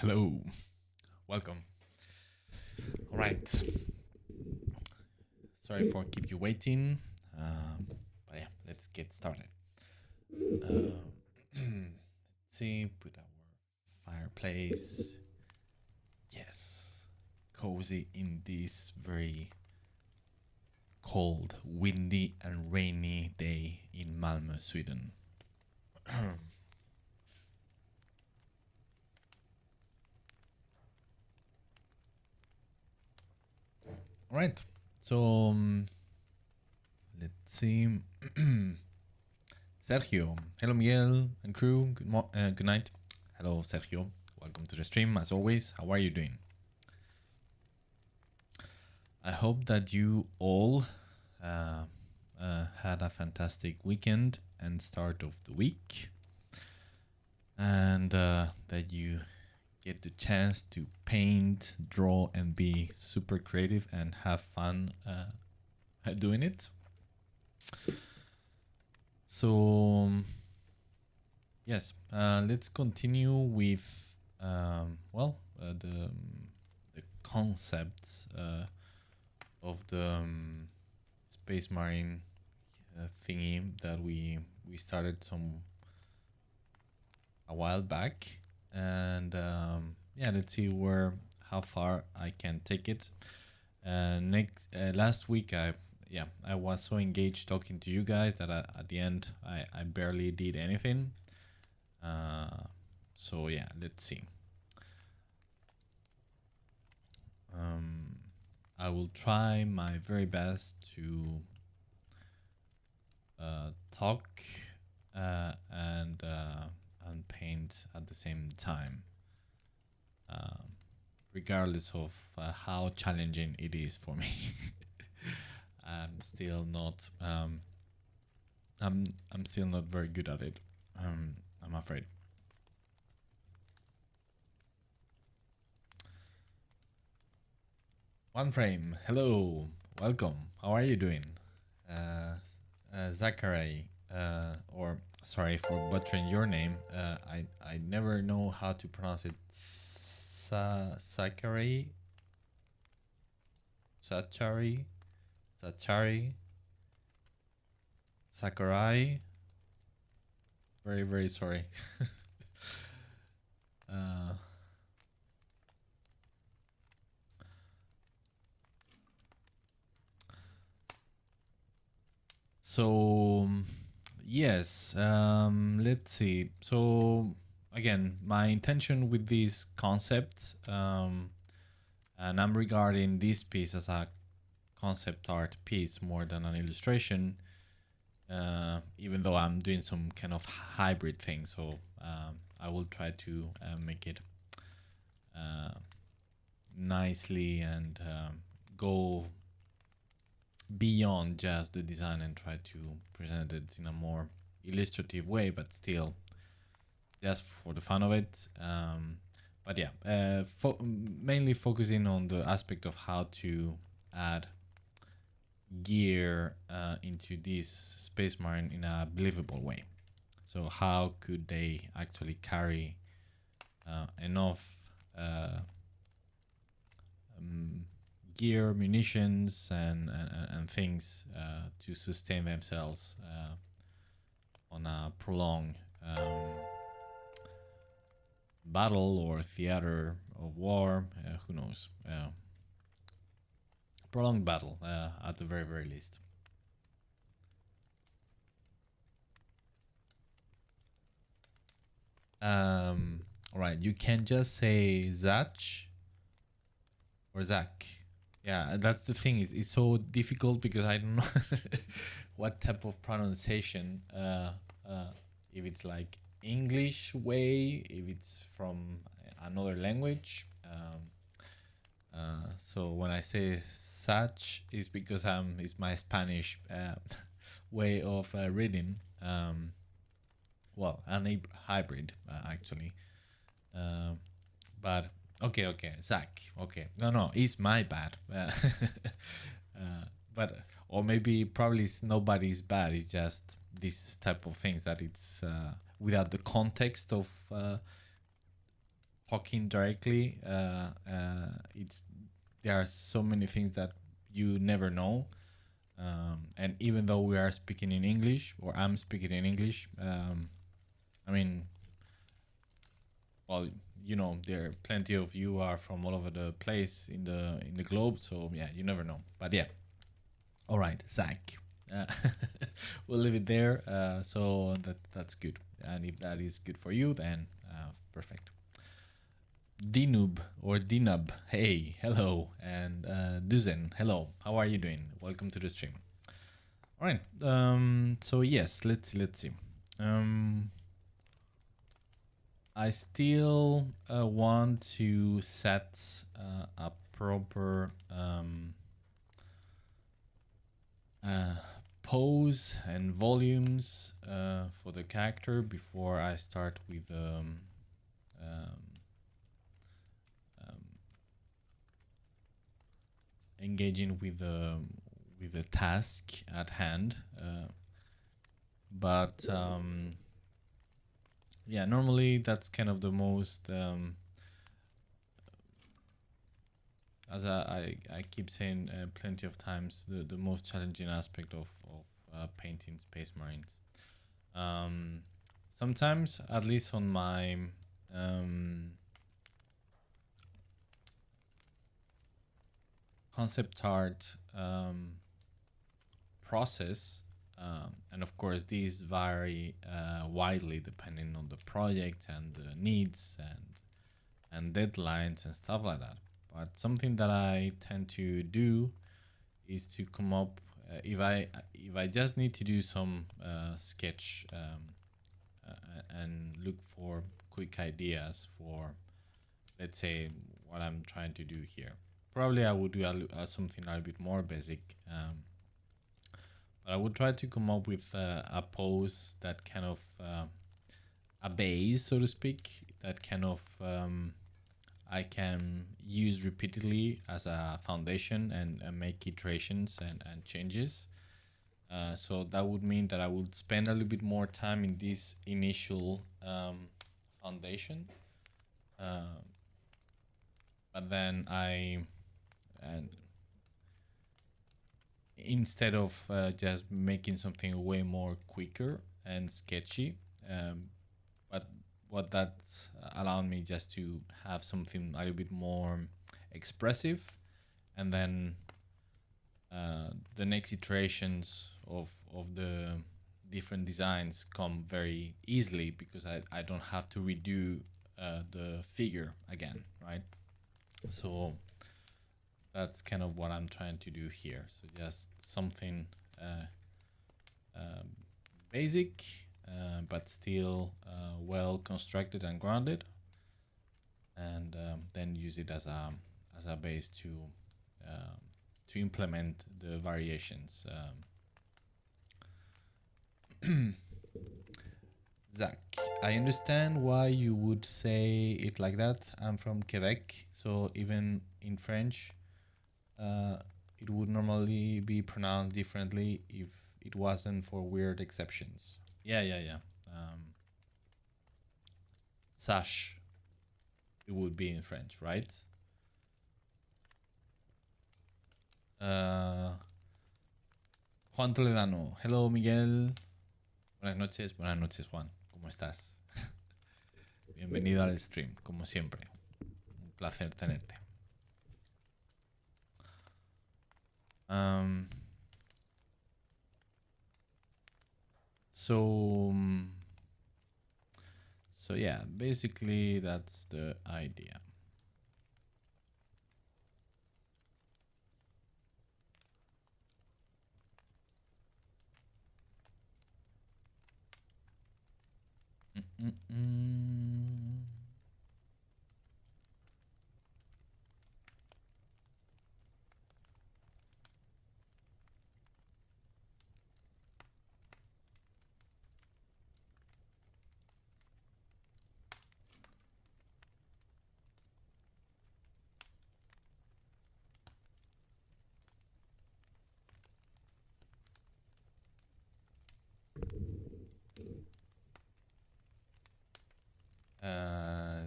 Hello, welcome. All right, sorry for keep you waiting, but yeah, let's get started. Let's see, put our fireplace. Yes, cozy in this very cold, windy, and rainy day in Malmö, Sweden. All right, so let's see. Sergio, hello Miguel and crew. Good night. Hello Sergio, welcome to the stream. As always, how are you doing? I hope that you all had a fantastic weekend and start of the week, and that you get the chance to paint, draw, and be super creative and have fun doing it. So yes, let's continue with the concepts of the Space Marine thingy that we started a while back, and yeah, let's see how far I can take it. Last week I was so engaged talking to you guys that at the end I barely did anything. So yeah, let's see. I will try my very best to talk and paint at the same time, regardless of how challenging it is for me. I'm still not I'm still not very good at it. I'm afraid. One frame. Hello, welcome. How are you doing? Zachary, or sorry for butchering your name. I never know how to pronounce it. Zachary, Sakurai. Very, very sorry. So yes, let's see. So again, my intention with this concept, and I'm regarding this piece as a concept art piece more than an illustration, even though I'm doing some kind of hybrid thing. So I will try to make it nicely and go beyond just the design and try to present it in a more illustrative way, but still just for the fun of it. But yeah, mainly focusing on the aspect of how to add gear into this Space Marine in a believable way. So how could they actually carry enough gear, munitions, and things to sustain themselves on a prolonged battle or theater of war, who knows, prolonged battle at the very, very least. All right, you can just say Zach or Zach. Yeah, that's the thing. It's so difficult because I don't know what type of pronunciation. If it's like English way, if it's from another language. So when I say such, is because it's my Spanish way of reading. Well, hybrid actually. But okay, Zach. Okay, no, it's my bad. But or maybe probably it's nobody's bad. It's just this type of things that it's without the context of talking directly, there are so many things that you never know. And even though we are speaking in English, or I'm speaking in English, I mean, well, you know, there are plenty of you are from all over the place in the globe, so yeah, you never know. But yeah, all right, Zach, uh, we'll leave it there. So that's good, and if that is good for you, then perfect. Dinub or Dinub, hey, hello, and Duzen, hello. How are you doing? Welcome to the stream. All right. So yes, let's see. I still want to set a proper pose and volumes for the character before I start with engaging with the task at hand. But yeah, normally that's kind of the most as I keep saying plenty of times, the most challenging aspect of painting Space Marines. Sometimes, at least on my concept art process, and of course these vary widely depending on the project and the needs and deadlines and stuff like that. But something that I tend to do is to come up if I just need to do some sketch and look for quick ideas for, let's say, what I'm trying to do here. Probably I would do something a little bit more basic, but I would try to come up with a pose that kind of a base, so to speak, that kind of I can use repeatedly as a foundation and make iterations and changes. So that would mean that I would spend a little bit more time in this initial foundation. But then and instead of just making something way more quicker and sketchy, but what that's allowed me just to have something a little bit more expressive, and then the next iterations of the different designs come very easily because I don't have to redo the figure again, right? So that's kind of what I'm trying to do here. So just something basic, but still well constructed and grounded, and then use it as a base to implement the variations. Zach, I understand why you would say it like that. I'm from Quebec, so even in French, it would normally be pronounced differently if it wasn't for weird exceptions. Yeah. Sash, it would be in French, right? Juan Toledano. Hello, Miguel. Buenas noches, Juan. ¿Cómo estás? Bienvenido al stream, como siempre. Un placer tenerte. So yeah, basically that's the idea.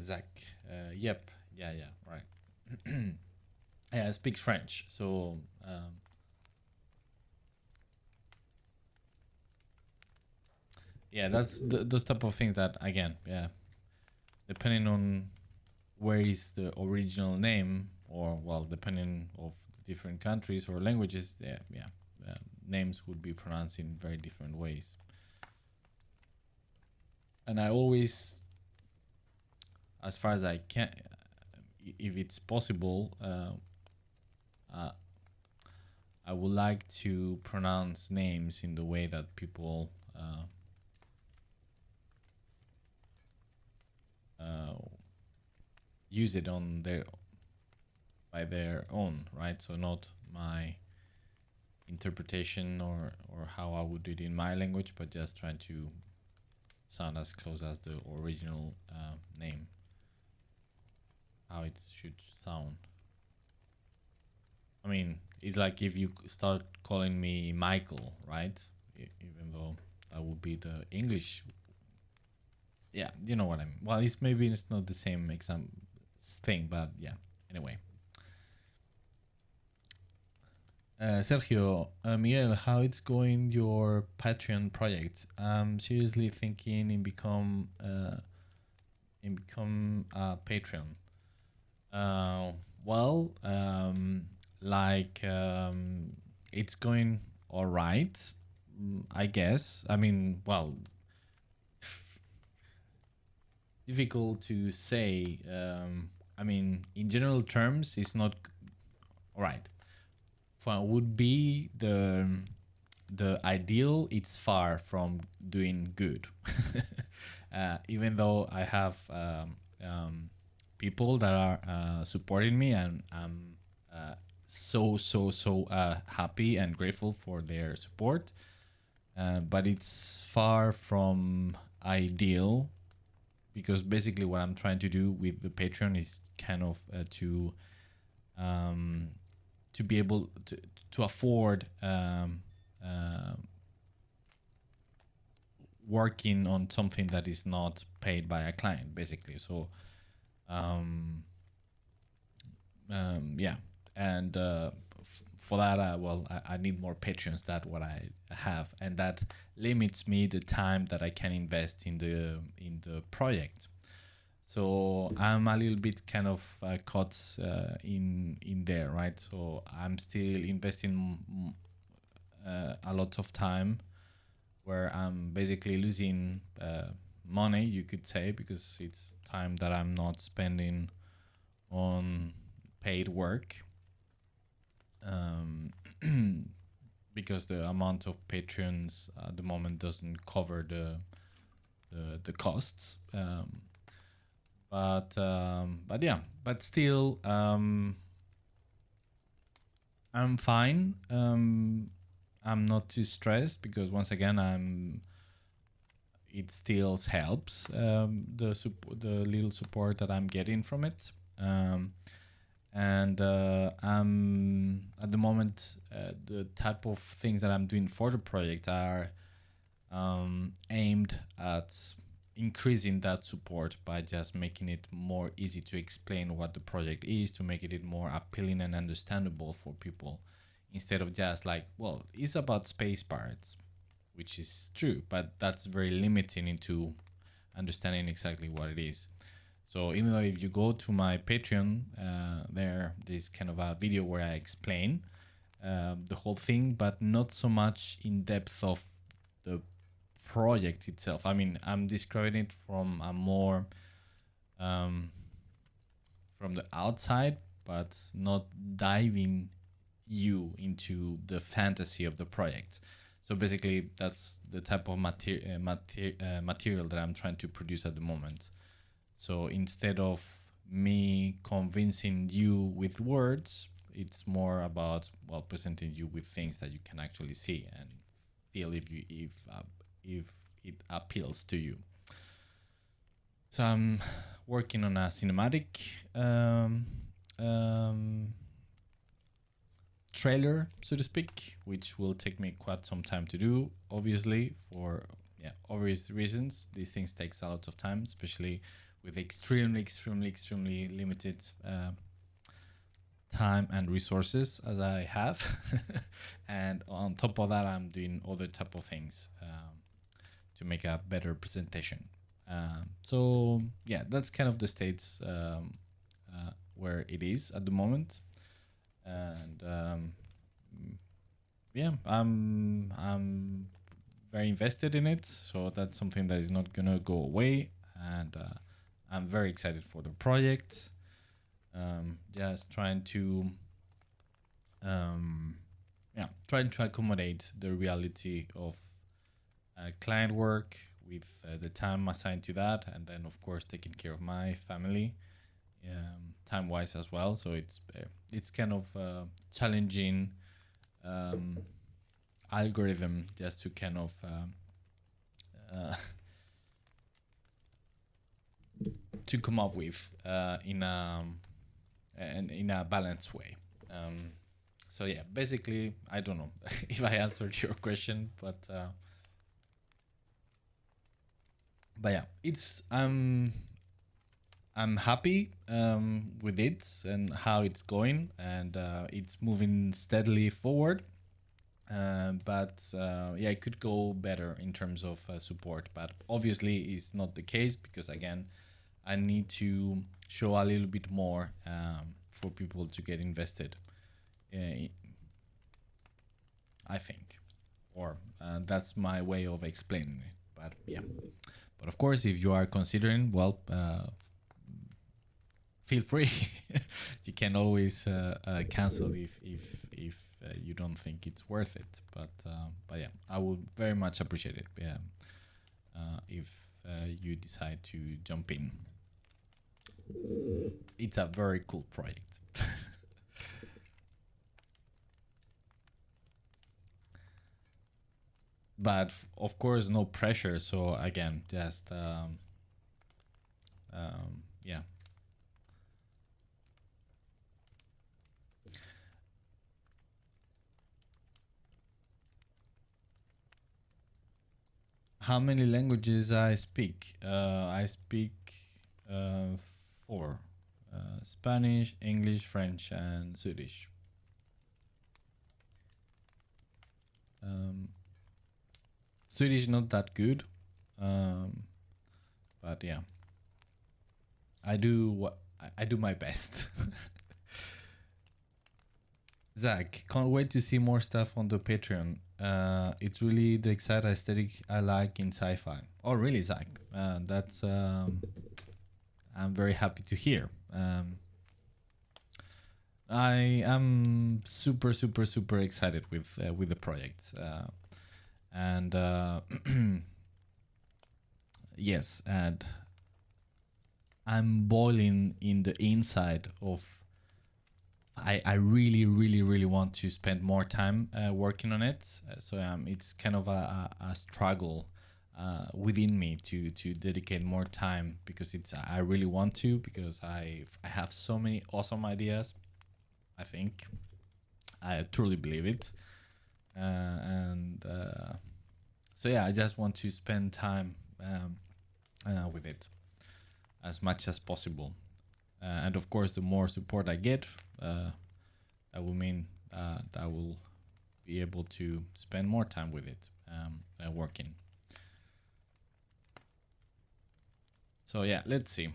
Zach. Yep. Yeah. Right. Yeah, I speak French, so yeah, that's those type of things that again, yeah, depending on where is the original name, or well, depending of different countries or languages, names would be pronounced in very different ways. And I always, as far as I can, if it's possible, uh, I would like to pronounce names in the way that people use it on their by their own, right? So not my interpretation or how I would do it in my language, but just trying to sound as close as the original name, how it should sound. I mean, it's like if you start calling me Michael, right? Even though that would be the English. Yeah, you know what I mean. Well, it's not the same thing, but yeah. Anyway. Sergio, Miguel, how it's going your Patreon project? I'm seriously thinking in become a Patreon. Well, it's going all right, I guess. I mean, well, difficult to say. I mean, in general terms, it's not all right. For would be the ideal, it's far from doing good. Even though I have people that are supporting me, and I'm so happy and grateful for their support. But it's far from ideal, because basically what I'm trying to do with the Patreon is kind of to be able to afford working on something that is not paid by a client, basically. So yeah, and for that, I need more patrons than what I have, and that limits me the time that I can invest in the project. So I'm a little bit kind of caught in there, right? So I'm still investing a lot of time, where I'm basically losing money, you could say, because it's time that I'm not spending on paid work, because the amount of patrons at the moment doesn't cover the costs. But yeah, but still, I'm fine. I'm not too stressed, because once again, it still helps, the little support that I'm getting from it. And I'm at the moment, the type of things that I'm doing for the project are aimed at increasing that support by just making it more easy to explain what the project is, to make it more appealing and understandable for people, instead of just like, well, it's about space pirates, which is true, but that's very limiting into understanding exactly what it is. So even though if you go to my Patreon, there's kind of a video where I explain the whole thing, but not so much in depth of the project itself. I mean, I'm describing it from a more from the outside, but not diving you into the fantasy of the project. So basically, that's the type of material that I'm trying to produce at the moment. So instead of me convincing you with words, it's more about, well, presenting you with things that you can actually see and feel if it appeals to you. So I'm working on a cinematic trailer, so to speak, which will take me quite some time to do, obviously, for obvious reasons. These things takes a lot of time, especially with extremely limited time and resources as I have. And on top of that, I'm doing other type of things to make a better presentation. So yeah, that's kind of the states where it is at the moment. And yeah, I'm very invested in it, so that's something that is not gonna go away. And I'm very excited for the project. Just trying to trying to accommodate the reality of client work with the time assigned to that, and then of course taking care of my family time wise as well. So it's kind of challenging algorithm just to kind of to come up with in a balanced way. So yeah, basically, I don't know if I answered your question, but yeah, it's I'm happy with it and how it's going, and it's moving steadily forward. But yeah, it could go better in terms of support, but obviously it's not the case, because again, I need to show a little bit more for people to get invested. I think, or that's my way of explaining it. But yeah, but of course, if you are considering, well, feel free. You can always cancel if you don't think it's worth it. But yeah, I would very much appreciate it. Yeah, if you decide to jump in. It's a very cool project. But of course, no pressure. So again, just yeah. How many languages I speak? I speak 4: Spanish, English, French, and Swedish. Swedish not that good, but yeah, I do my best. Zach, can't wait to see more stuff on the Patreon. It's really the exciting aesthetic I like in sci-fi. Oh, really, Zach? That's I'm very happy to hear. I am super excited with the project, and yes, and I'm boiling in the inside of. I really want to spend more time working on it. So it's kind of a struggle within me to dedicate more time, because I really want to, because I have so many awesome ideas. I think I truly believe it, and so yeah, I just want to spend time with it as much as possible. And of course, the more support I get, that will mean that I will be able to spend more time with it, working. So yeah, let's see.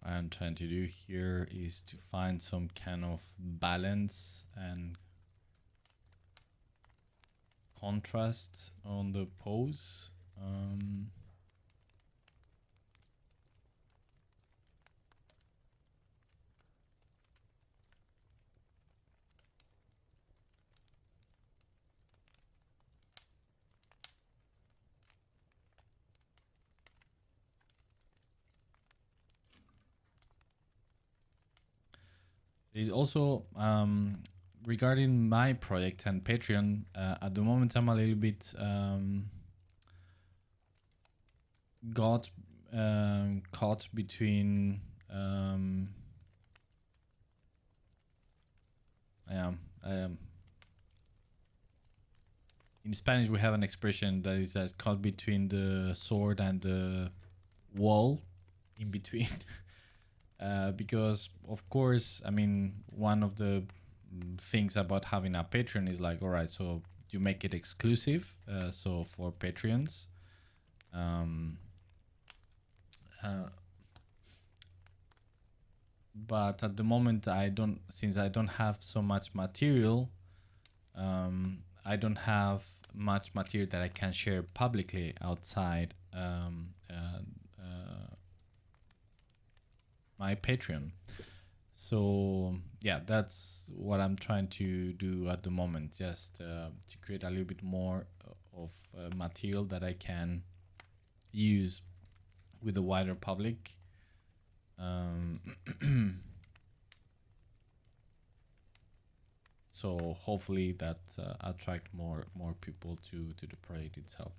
I'm trying to do here is to find some kind of balance and contrast on the pose. There's also regarding my project and Patreon. At the moment, I'm a little bit got caught between. I am. In Spanish, we have an expression that is caught between the sword and the wall, in between. Because of course, I mean, one of the things about having a Patreon is like, all right, so you make it exclusive, so for Patreons. But at the moment, since I don't have so much material, I don't have much material that I can share publicly outside my Patreon. So yeah, that's what I'm trying to do at the moment, just to create a little bit more of material that I can use with the wider public. So hopefully that attract more people to the project itself.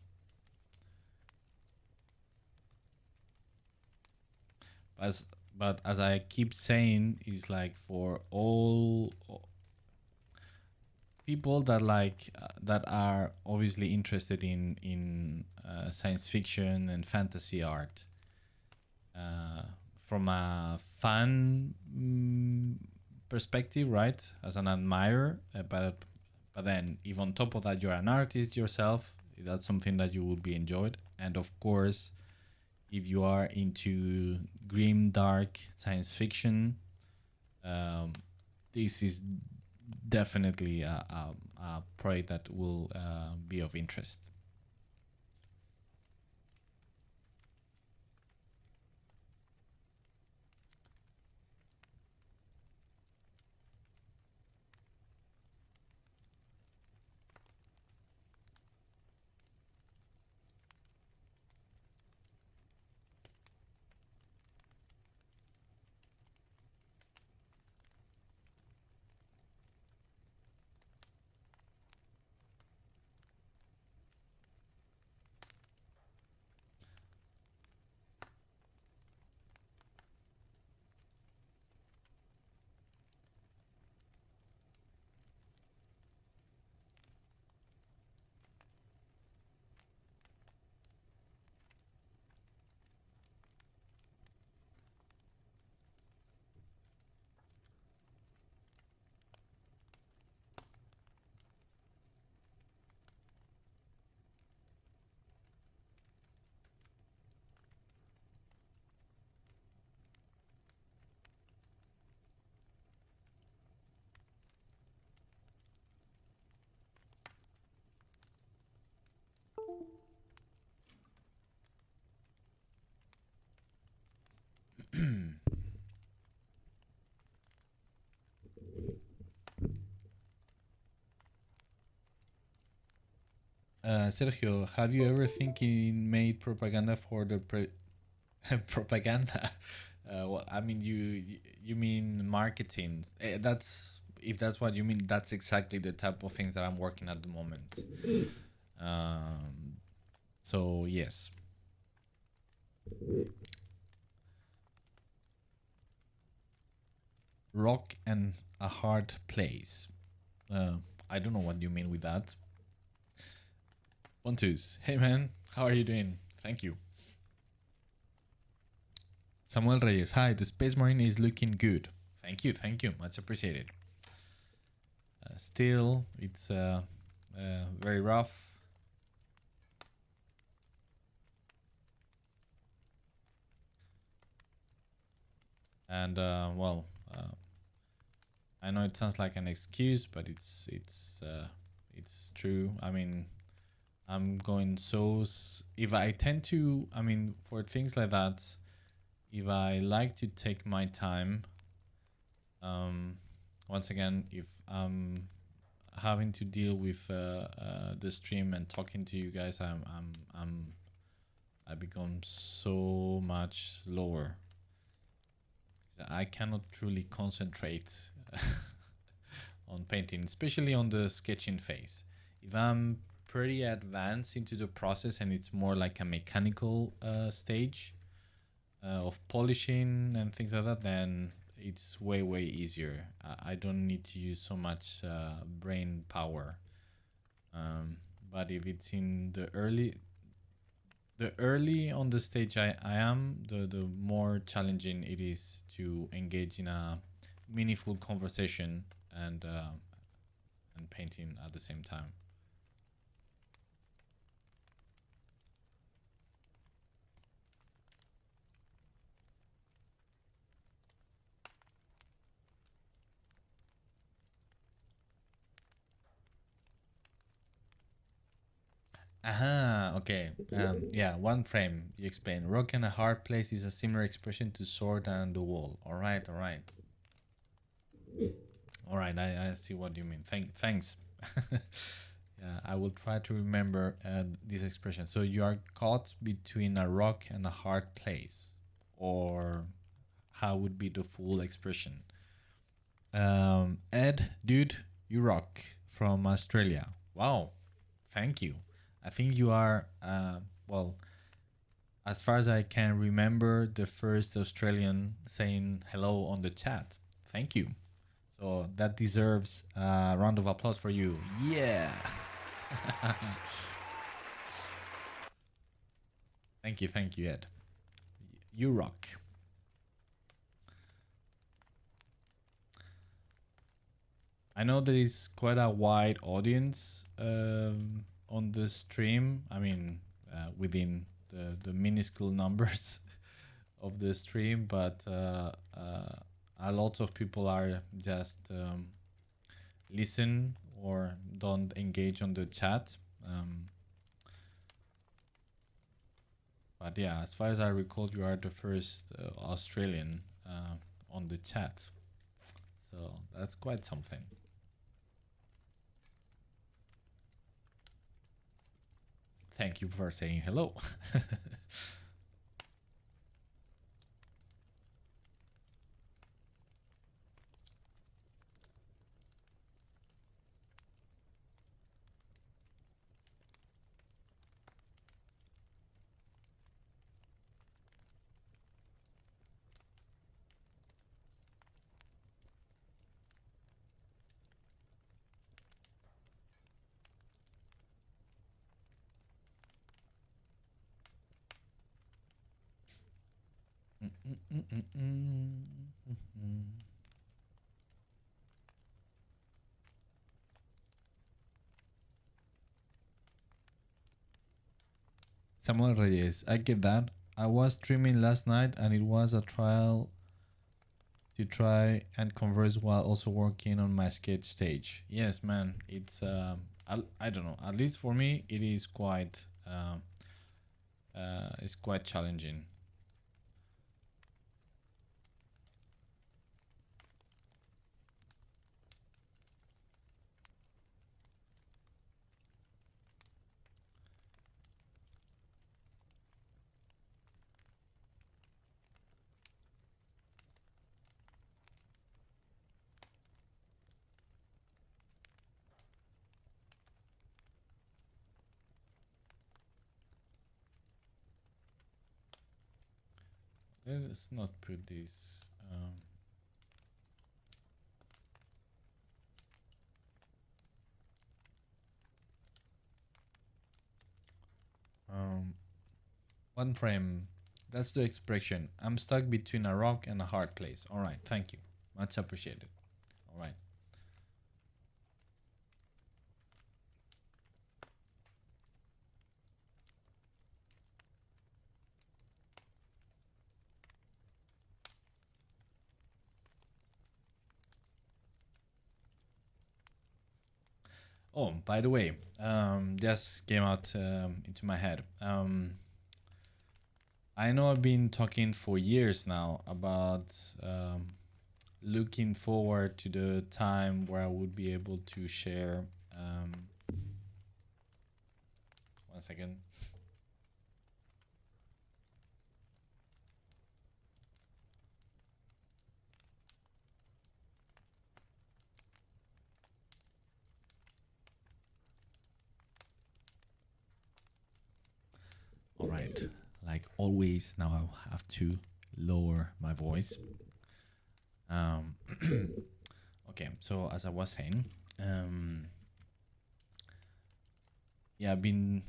But as I keep saying, is like for all people that that are obviously interested in science fiction and fantasy art, from a fan perspective, right? As an admirer, but then if on top of that you're an artist yourself, that's something that you will be enjoyed. And of course, if you are into grim, dark science fiction, this is definitely a project that will be of interest. Sergio, have you ever thinking made propaganda for the propaganda? Well, I mean, you mean marketing? That's if that's what you mean. That's exactly the type of things that I'm working at the moment. So yes. Rock and a hard place. I don't know what you mean with that. One twos. Hey man, how are you doing? Thank you. Samuel Reyes. Hi, the Space Marine is looking good. Thank you, much appreciated. Still, it's very rough. And well, I know it sounds like an excuse, but it's true. I mean, I'm going so if I tend to, I mean, for things like that, if I like to take my time, once again, if I'm having to deal with the stream and talking to you guys, I become so much slower. I cannot truly concentrate on painting, especially on the sketching phase. If I'm pretty advanced into the process and it's more like a mechanical stage of polishing and things like that, then it's way easier. I don't need to use so much brain power. But if it's in the early on the stage I am, the more challenging it is to engage in a meaningful conversation and painting at the same time. Aha, okay. Yeah, one frame. You explain. Rock and a hard place is a similar expression to sword and the wall. All right, all right. All right, I see what you mean. Thanks. Yeah, I will try to remember this expression. So you are caught between a rock and a hard place, or how would be the full expression? Ed, dude, you rock from Australia. Wow, thank you. I think you are, well, as far as I can remember, the first Australian saying hello on the chat. Thank you. So that deserves a round of applause for you. Yeah. Thank you, Ed. You rock. I know there is quite a wide audience on the stream. I mean, within the minuscule numbers of the stream, but a lot of people are just listen or don't engage on the chat. But yeah, as far as I recall, you are the first Australian on the chat. So that's quite something. Thank you for saying hello. Samuel Reyes, I get that. I was streaming last night and it was a trial to try and converse while also working on my sketch stage. Yes, man, it's I don't know. At least for me, it is quite it's quite challenging. Let's not put this. One frame. That's the expression. I'm stuck between a rock and a hard place. All right, thank you. Much appreciated. All right. Oh, by the way, just came out into my head. I know I've been talking for years now about looking forward to the time where I would be able to share. One second. All right, like always, now I'll have to lower my voice. Okay, so as I was saying, yeah, I've been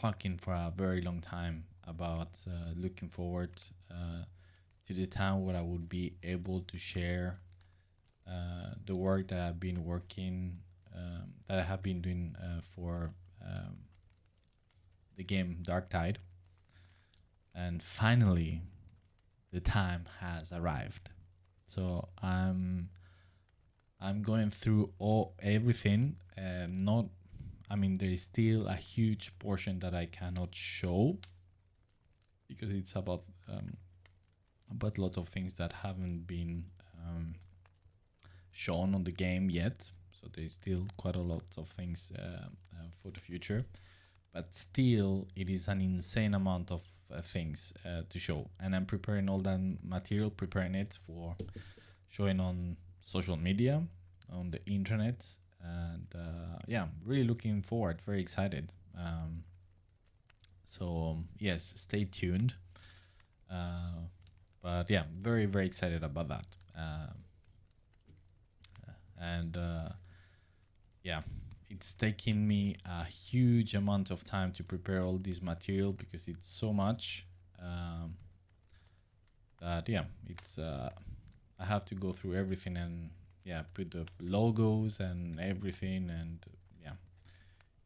talking for a very long time about looking forward to the time where I would be able to share the work that I've been working, that I have been doing for the game Dark Tide. And finally, the time has arrived. So I'm going through everything, and not. I mean, there is still a huge portion that I cannot show because it's about a lot of things that haven't been shown on the game yet. So there's still quite a lot of things for the future, but still it is an insane amount of things to show, and I'm preparing all that material, preparing it for showing on social media, on the internet, and yeah, really looking forward, very excited. So yes, stay tuned. But yeah, very, very excited about that. And yeah, it's taking me a huge amount of time to prepare all this material because it's so much that yeah, it's I have to go through everything and yeah, put the logos and everything, and yeah,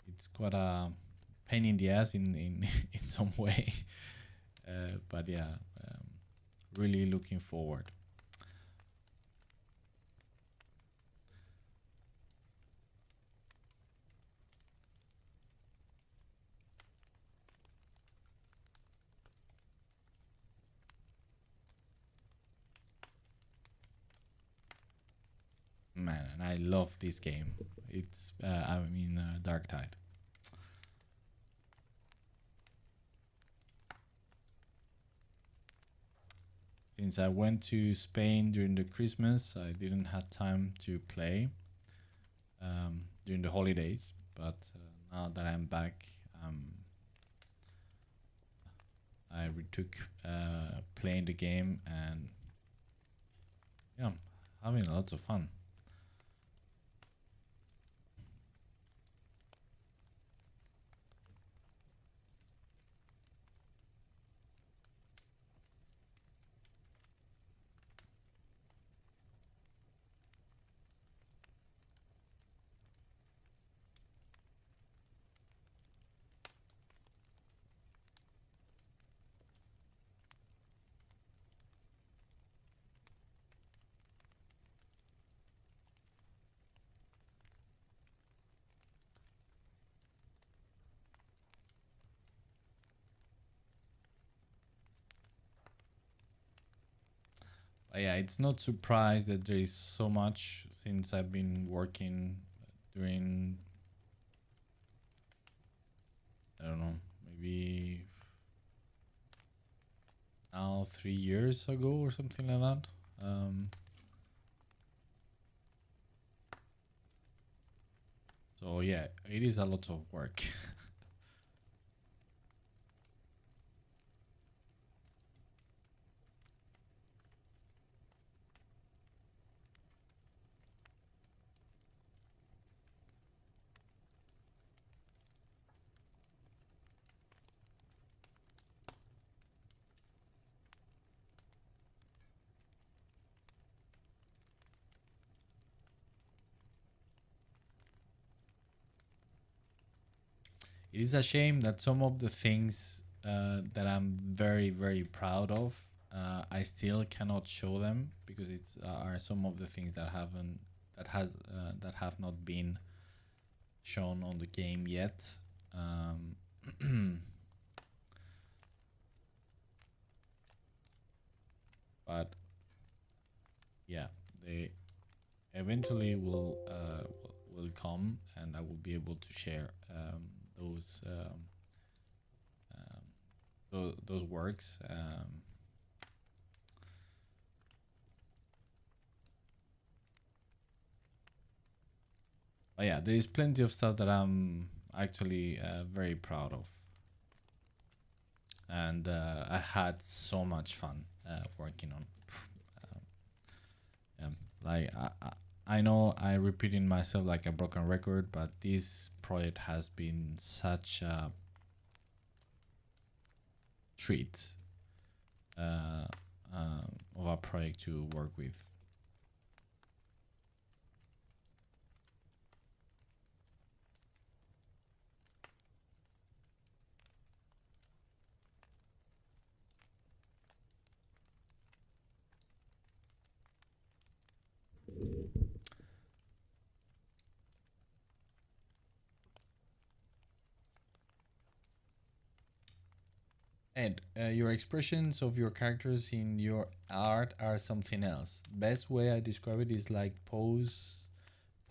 it's quite a pain in the ass in in some way. But yeah, really looking forward. Man, and I love this game. It's I mean Dark Tide. Since I went to Spain during the Christmas, I didn't have time to play during the holidays. But now that I'm back, I retook playing the game, and yeah, having lots of fun. But yeah, it's not surprised that there is so much since I've been working during, I don't know, maybe now 3 years ago or something like that. So yeah, it is a lot of work. It is a shame that some of the things that I'm very, very proud of, I still cannot show them because it's are some of the things that that have not been shown on the game yet. Um, but yeah, they eventually will come, and I will be able to share those works. But yeah, there is plenty of stuff that I'm actually very proud of. and I had so much fun working on. Yeah, like I know I repeating myself like a broken record, but this project has been such a treat uh, of a project to work with. And your expressions of your characters in your art are something else. Best way I describe it is like pose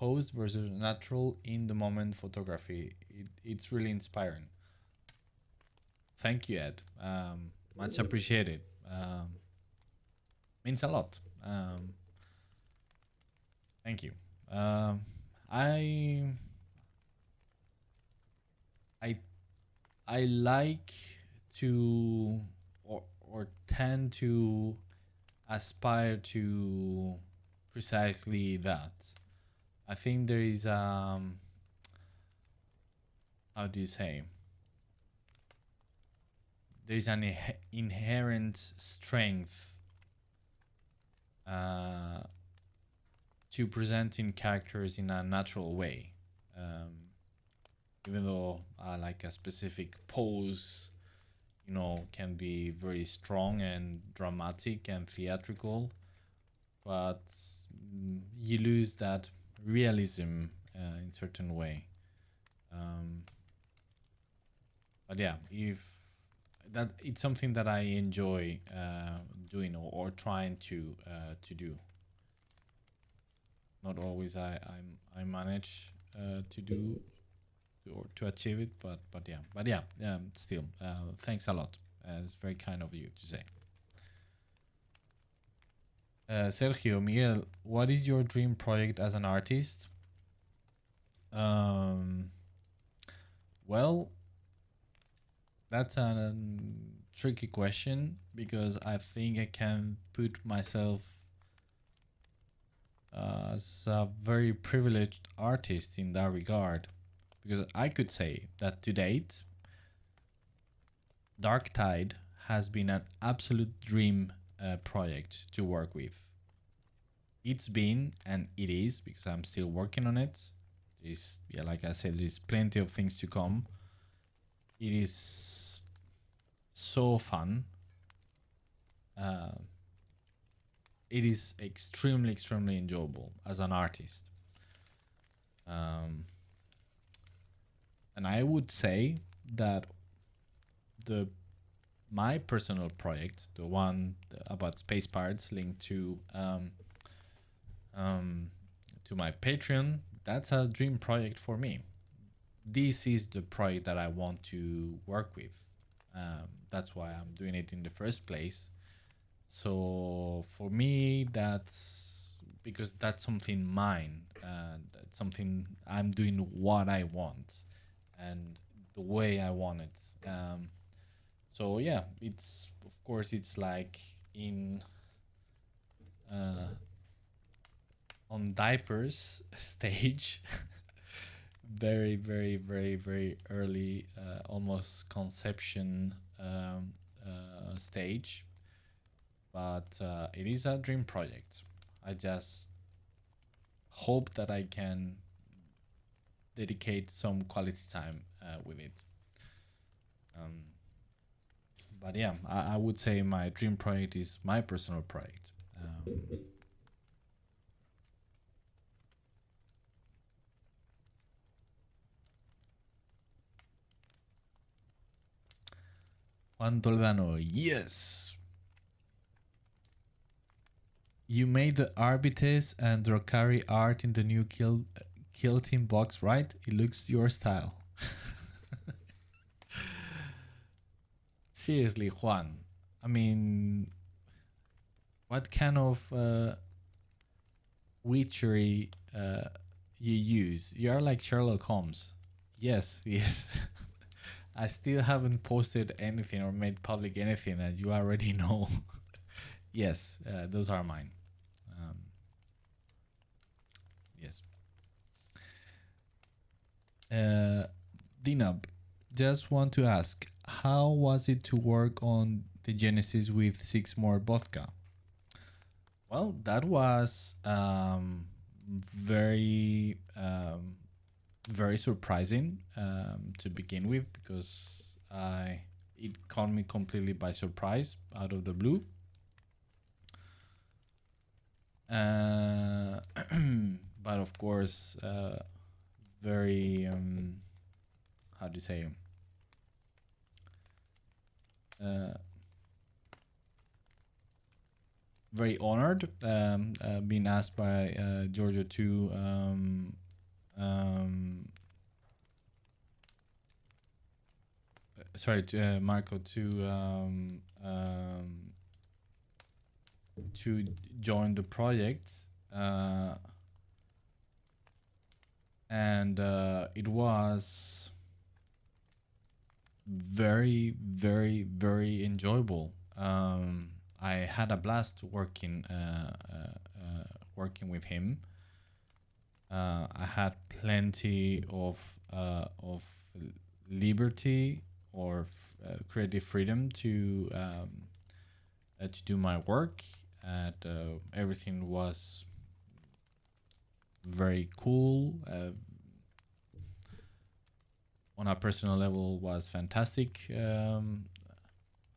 versus natural in the moment photography. It's really inspiring. Thank you, Ed. Much appreciated. Means a lot. Thank you. Um, I I I like to or tend to aspire to precisely that. I think there is how do you say, there is an inherent strength uh, to presenting characters in a natural way. Even though like a specific pose, you know, can be very strong and dramatic and theatrical, but you lose that realism in certain way. But yeah, if that it's something that I enjoy doing or trying to do. Not always I manage to do or to achieve it, but yeah, still, thanks a lot. It's very kind of you to say. Sergio, Miguel, what is your dream project as an artist? Um, well, that's a tricky question because I think I can put myself as a very privileged artist in that regard, because I could say that to date, Dark Tide has been an absolute dream project to work with. It's been, and it is, because I'm still working on it. There's, yeah, like I said, there's plenty of things to come. It is so fun. It is extremely enjoyable as an artist. And I would say that the my personal project, the one about space pirates linked to my Patreon, that's a dream project for me. This is the project that I want to work with. That's why I'm doing it in the first place. So for me, that's because that's something mine, and that's something I'm doing what I want and the way I want it. So yeah, it's of course it's like in on diapers stage, very early, almost conception stage, but it is a dream project. I just hope that I can dedicate some quality time with it. But yeah, I would say my dream project is my personal project. Juan Toledano, yes. You made the Arbites and Drokari art in the new Kill Team box, right? It looks your style. Seriously, Juan. I mean, what kind of witchery you use? You are like Sherlock Holmes. Yes, yes. I still haven't posted anything or made public anything, and you already know. Yes, those are mine. Yes. Dinab, just want to ask, how was it to work on the Genesis with Six More Vodka? Well, that was very very surprising to begin with, because it caught me completely by surprise out of the blue. But of course, very how do you say? Very honored being asked by Giorgio to sorry, to Marco to join the project, and it was very, very, very enjoyable. I had a blast working with him. I had plenty of liberty or creative freedom to do my work, and everything was very cool. On a personal level, was fantastic.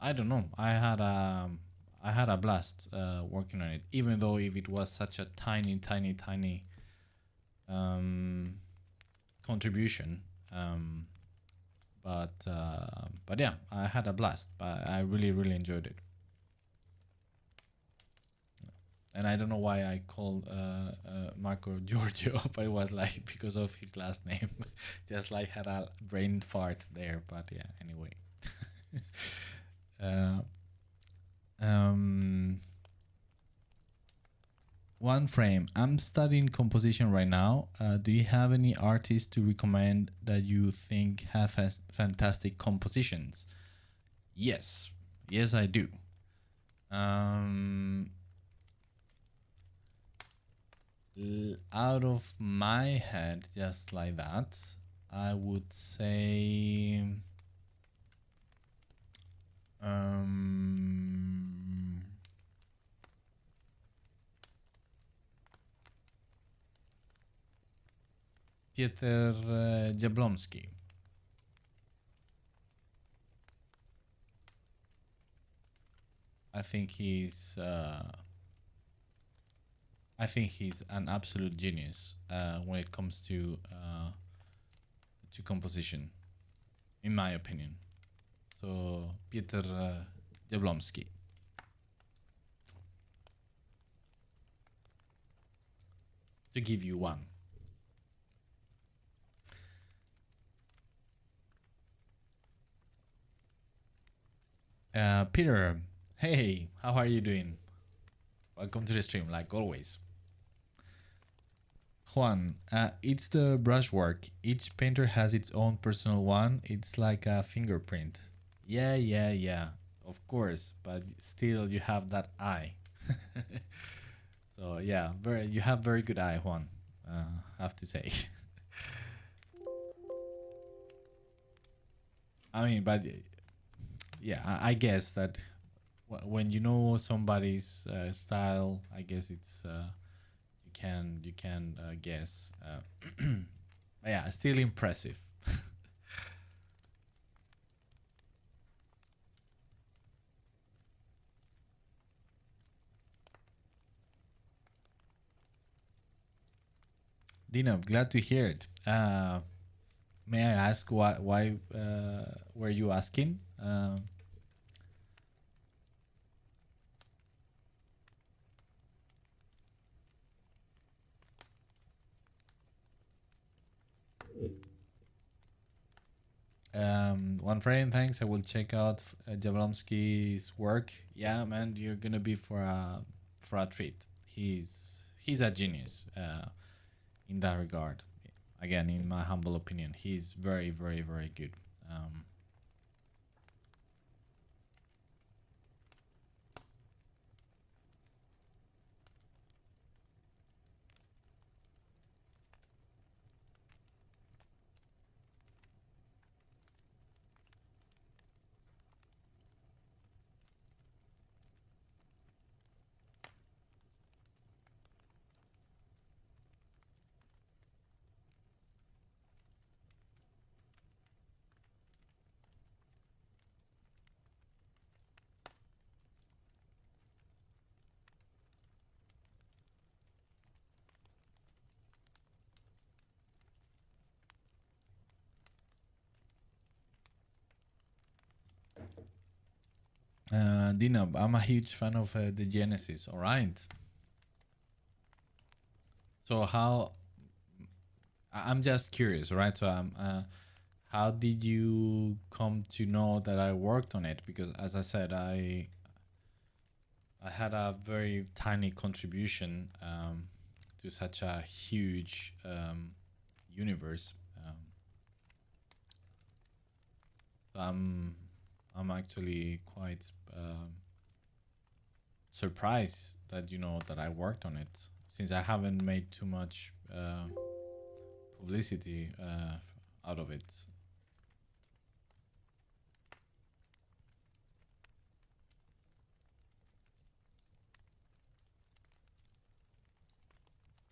I don't know. I had a blast working on it, even though if it was such a tiny contribution. But yeah, I had a blast. I really, really enjoyed it. And I don't know why I called Marco Giorgio, but it was like because of his last name. Just like had a brain fart there, but yeah, anyway. One frame. I'm studying composition right now. Do you have any artists to recommend that you think have fantastic compositions? Yes. Yes, I do. Out of my head, just like that, I would say Peter Jablonski. I think he's an absolute genius when it comes to composition, in my opinion. So Peter Jablonski. To give you one. Peter, hey, how are you doing? Welcome to the stream, like always. Juan, it's the brushwork. Each painter has its own personal one. It's like a fingerprint. Yeah. Of course, but still you have that eye. So yeah, you have very good eye, Juan. Have to say. I mean, but yeah, I guess that when you know somebody's style, I guess it's you can guess. But yeah, still impressive. Dino, glad to hear it. May I ask why were you asking? One frame, thanks. I will check out Jablonski's work. Yeah, man, you're gonna be for a treat. He's a genius in that regard. Again, in my humble opinion, he's very, very, very good. Dina, I'm a huge fan of the Genesis. All right. So I'm just curious, right? So how did you come to know that I worked on it? Because as I said, I had a very tiny contribution to such a huge universe. So I'm actually quite surprised that you know that I worked on it, since I haven't made too much publicity out of it.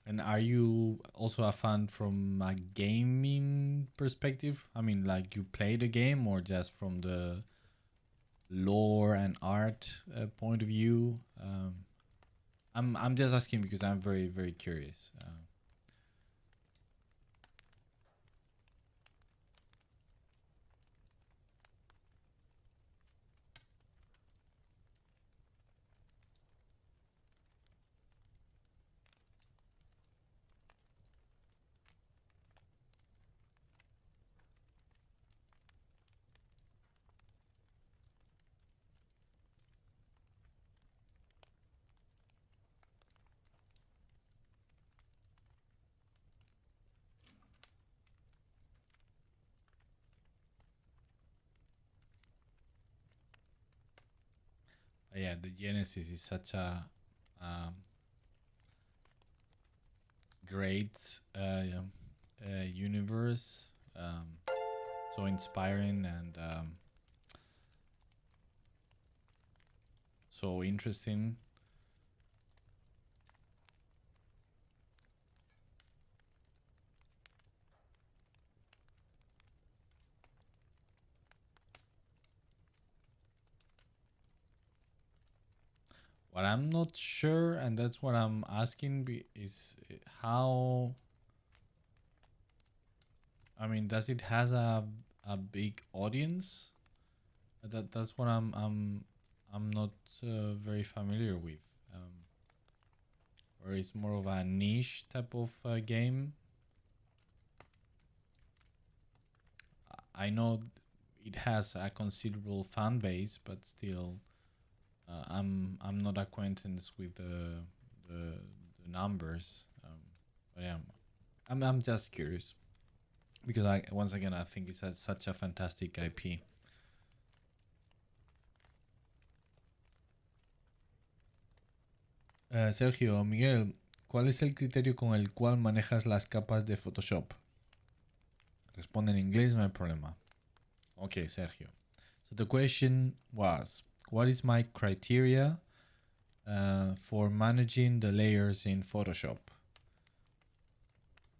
And are you also a fan from a gaming perspective? I mean, like you play the game, or just from the lore and art point of view? I'm just asking because I'm very very curious. Yeah, the Genesis is such a um, great universe, so inspiring and so interesting. What I'm not sure, and that's what I'm asking, is how. I mean, does it has a big audience? That's what I'm not very familiar with. Or it's more of a niche type of game. I know it has a considerable fan base, but still, I'm not acquainted with the numbers. But yeah, I'm just curious because I once again I think it's such a fantastic IP. Sergio, Miguel, ¿cuál es el criterio con el cual manejas las capas de Photoshop? Responde en inglés, no hay problema. Okay, Sergio. So the question was, what is my criteria for managing the layers in Photoshop?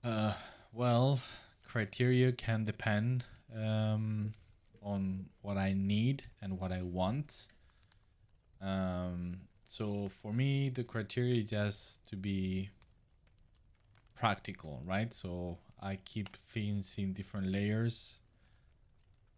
Uh, well, criteria can depend on what I need and what I want. So for me, the criteria is just to be practical, right? So I keep things in different layers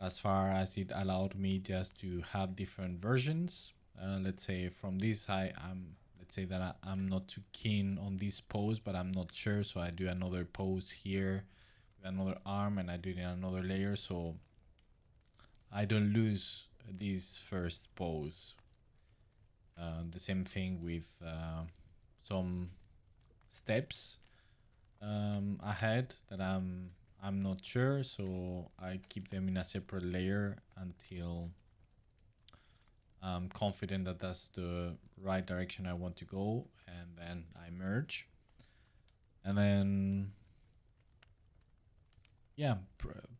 as far as it allowed me just to have different versions. Let's say from this, let's say that I'm not too keen on this pose, but I'm not sure, so I do another pose here with another arm, and I do it in another layer, so I don't lose this first pose. The same thing with some steps ahead that I'm not sure, so I keep them in a separate layer until I'm confident that that's the right direction I want to go, and then I merge. And then yeah,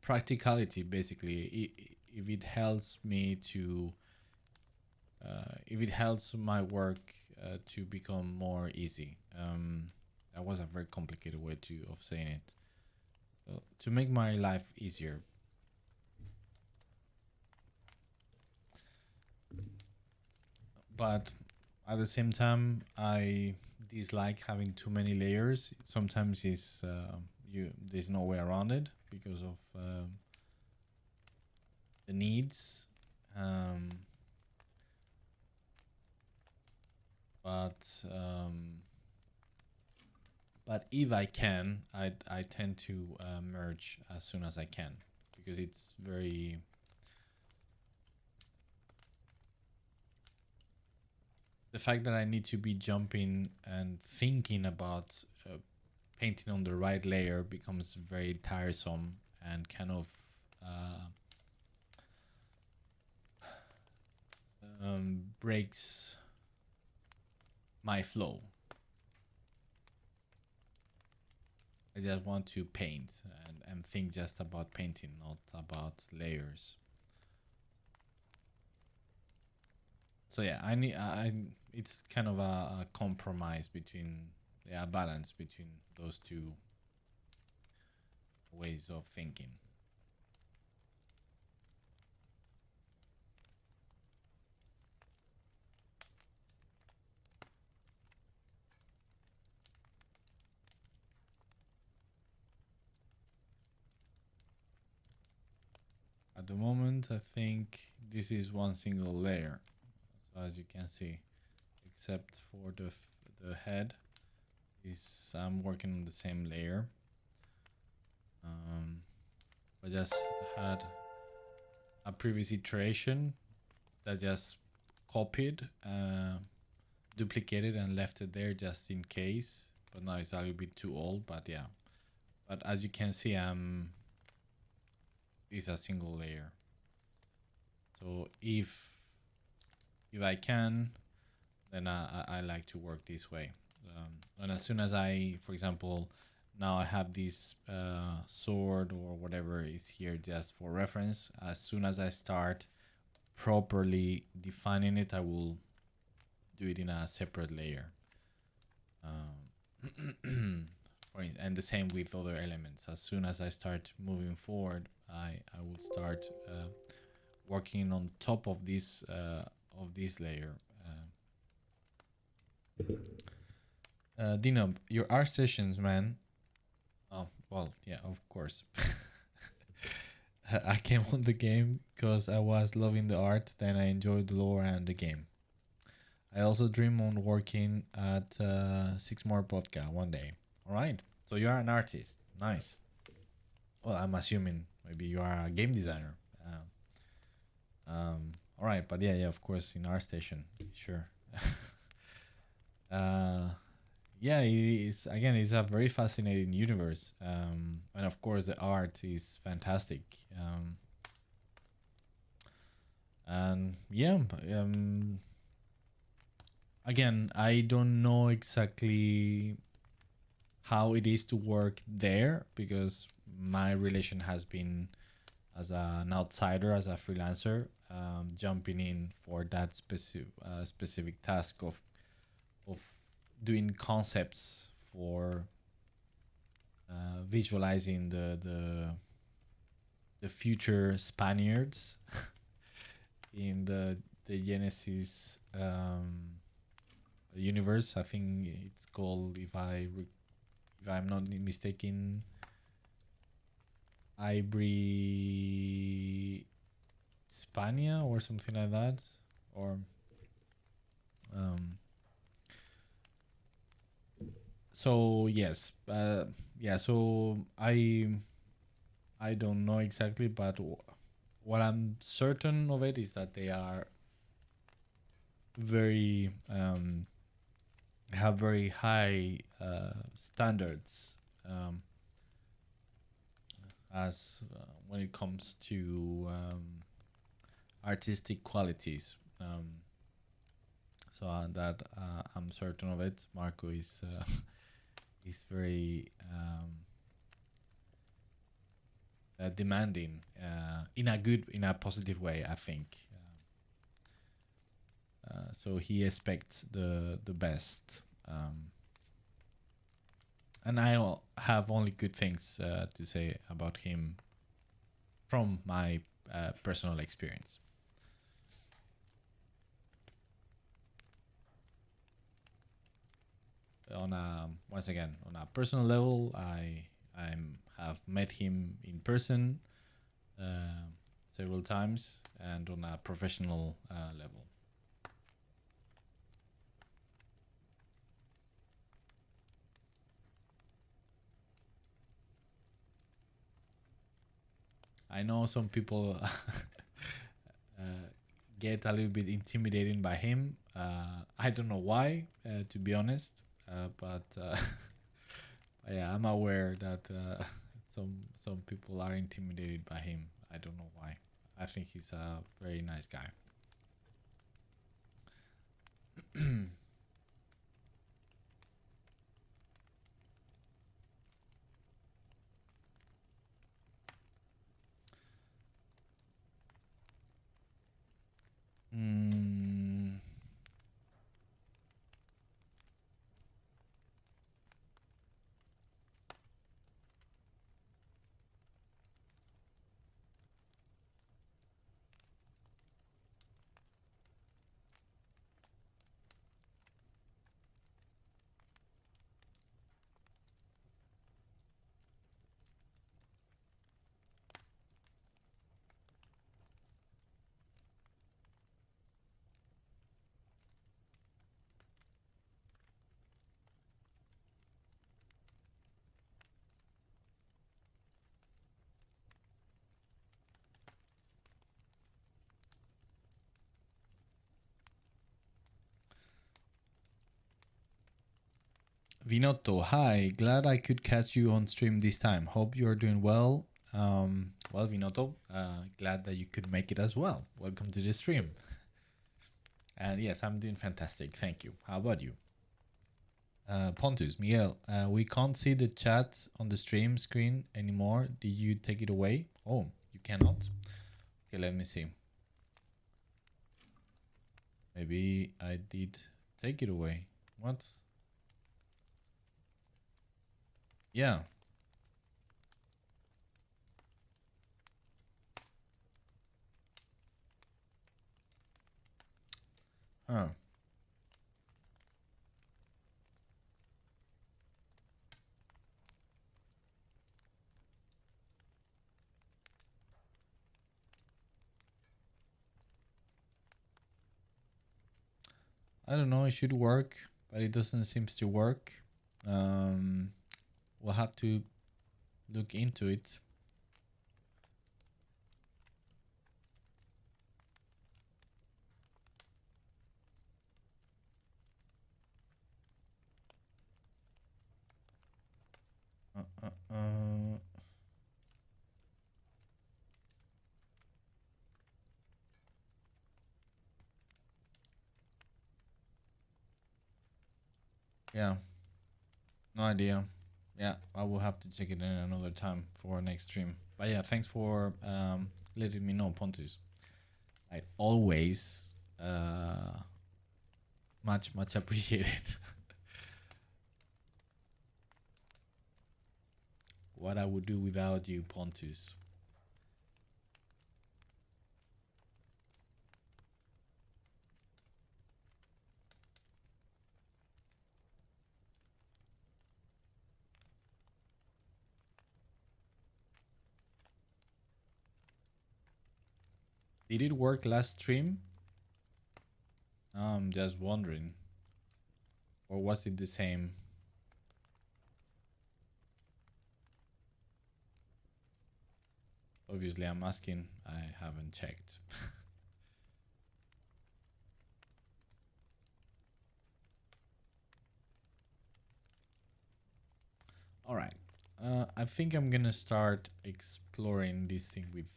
practicality basically. If it helps me to if it helps my work to become more easy. That was a very complicated way of saying it. To make my life easier. But at the same time, I dislike having too many layers. Sometimes there's no way around it because of the needs. Um, but if I can, I tend to merge as soon as I can, because it's very, the fact that I need to be jumping and thinking about painting on the right layer becomes very tiresome and kind of breaks my flow. I just want to paint and think just about painting, not about layers. So yeah, it's kind of a compromise between, yeah, a balance between those two ways of thinking. At the moment, I think this is one single layer, so as you can see, except for the head, is I'm working on the same layer. I just had a previous iteration that just copied, duplicated, and left it there just in case. But now it's a little bit too old. But yeah, but as you can see, it's a single layer. So if I can, then I like to work this way. And as soon as I, for example, now I have this sword or whatever is here just for reference. As soon as I start properly defining it, I will do it in a separate layer. And the same with other elements. As soon as I start moving forward, I will start working on top of this layer. Dino, your art sessions, man. Oh well, yeah, of course. I came on the game because I was loving the art. Then I enjoyed the lore and the game. I also dream on working at Six More Podcast one day. All right. So you are an artist. Nice. Well, I'm assuming maybe you are a game designer. All right, but yeah, of course, in our station, sure. Yeah, it's again, it's a very fascinating universe, and of course, the art is fantastic. And yeah, again, I don't know exactly how it is to work there, because my relation has been as an outsider, as a freelancer, jumping in for that specific task of doing concepts for visualizing the future Spaniards in the Genesis universe. I think it's called, if I'm not mistaken, Ivory Spania or something like that, or so yes, yeah. So I don't know exactly, but what I'm certain of it is that they are very have very high standards, as when it comes to artistic qualities. So that I'm certain of it. Marco is is very demanding in a positive way, I think. So he expects the best, and I have only good things to say about him from my personal experience. Once again, on a personal level, I have met him in person several times, and on a professional level. I know some people get a little bit intimidated by him. I don't know why, to be honest, but yeah, I'm aware that some people are intimidated by him. I don't know why. I think he's a very nice guy. Mm, Vinotto, hi. Glad I could catch you on stream this time. Hope you're doing well. Well, Vinotto, glad that you could make it as well. Welcome to the stream. And yes, I'm doing fantastic. Thank you. How about you? Pontus, Miguel, we can't see the chat on the stream screen anymore. Did you take it away? Oh, you cannot? Okay, let me see. Maybe I did take it away. What? Yeah. Huh. I don't know. It should work, but it doesn't seem to work. We'll have to look into it. Yeah. No idea. Yeah, I will have to check it in another time for next stream. But yeah, thanks for letting me know, Pontus. I always much appreciated. What I would do without you, Pontus. Did it work last stream? I'm just wondering. Or was it the same? Obviously, I'm asking. I haven't checked. All right. I think I'm gonna start exploring this thing with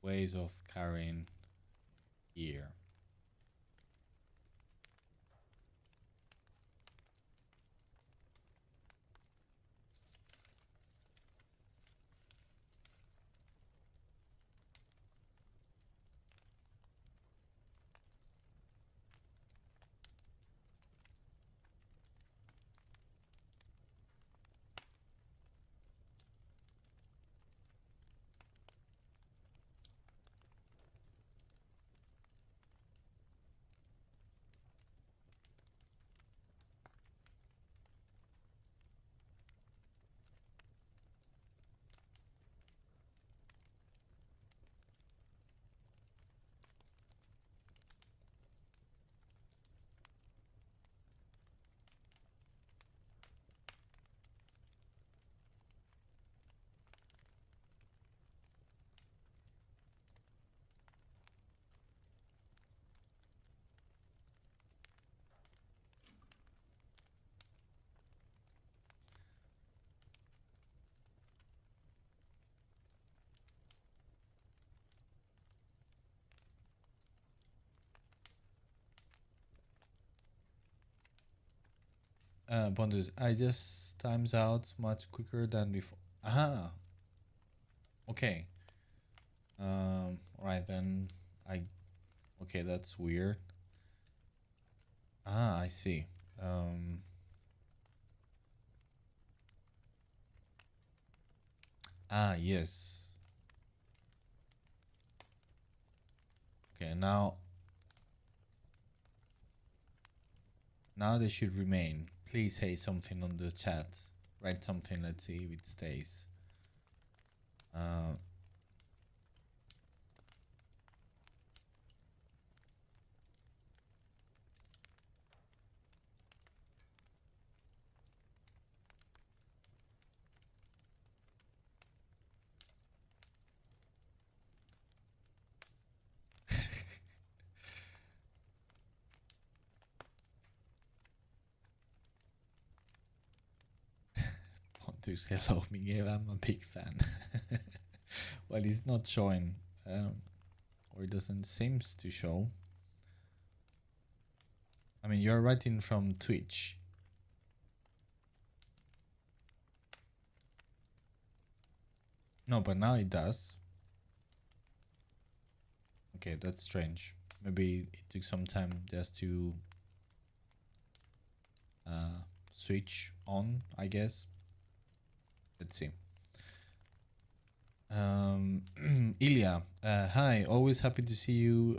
ways of carrying gear. Bondus, I just times out much quicker than before. Aha. Okay. Right then. I. Okay, that's weird. Ah, I see. Yes. Okay, now they should remain. Please say something on the chat. Write something. Let's see if it stays. Uh, Pontus, hello, Miguel. I'm a big fan. Well, it's not showing, or it doesn't seems to show. I mean, you're writing from Twitch. No, but now it does. Okay, that's strange. Maybe it took some time just to switch on, I guess. Let's see. Ilya, hi. Always happy to see you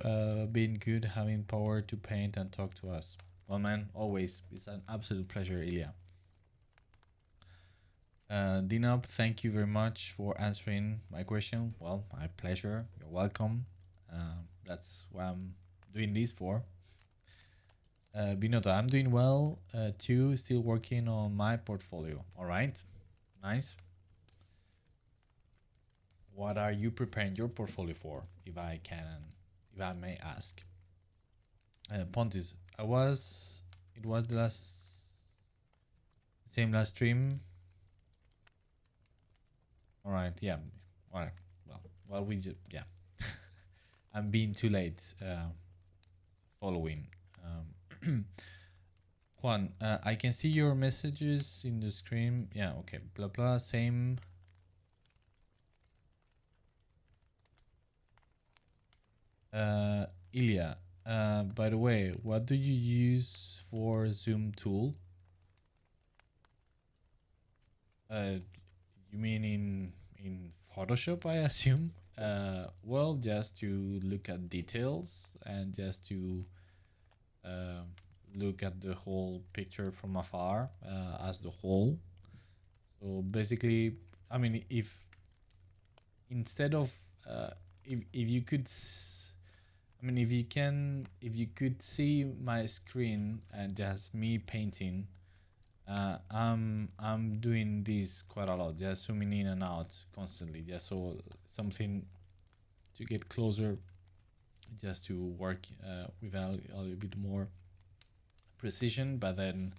being good, having power to paint and talk to us. Well, man, always. It's an absolute pleasure, Ilya. Dinab, thank you very much for answering my question. Well, my pleasure. You're welcome. That's what I'm doing this for. Binota, I'm doing well too. Still working on my portfolio. All right. Nice. What are you preparing your portfolio for, if I may ask? Pontus, it was the same last stream. All right, yeah. All right. Well, we just, yeah. I'm being too late following. Juan, I can see your messages in the screen. Yeah, okay. Blah, blah, same. Ilya, by the way, what do you use for Zoom tool? You mean in Photoshop, I assume? Well, just to look at details and just to look at the whole picture from afar as the whole. So basically, I mean, if instead of if you could I mean, if you could see my screen and just me painting, I'm doing this quite a lot, just zooming in and out constantly, just so something to get closer, just to work with a little bit more precision, but then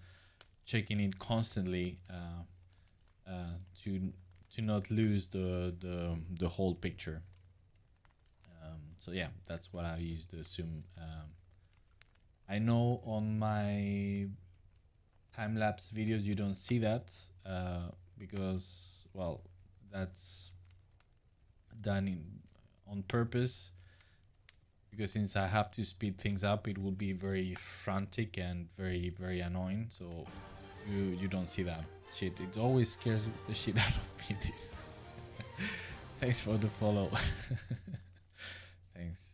checking it constantly to not lose the whole picture. So yeah, that's what I use the zoom. I know on my time-lapse videos you don't see that because, well, that's done on purpose, because since I have to speed things up, it will be very frantic and very annoying, so you don't see that shit. It always scares the shit out of me, this. Thanks for the follow. Thanks.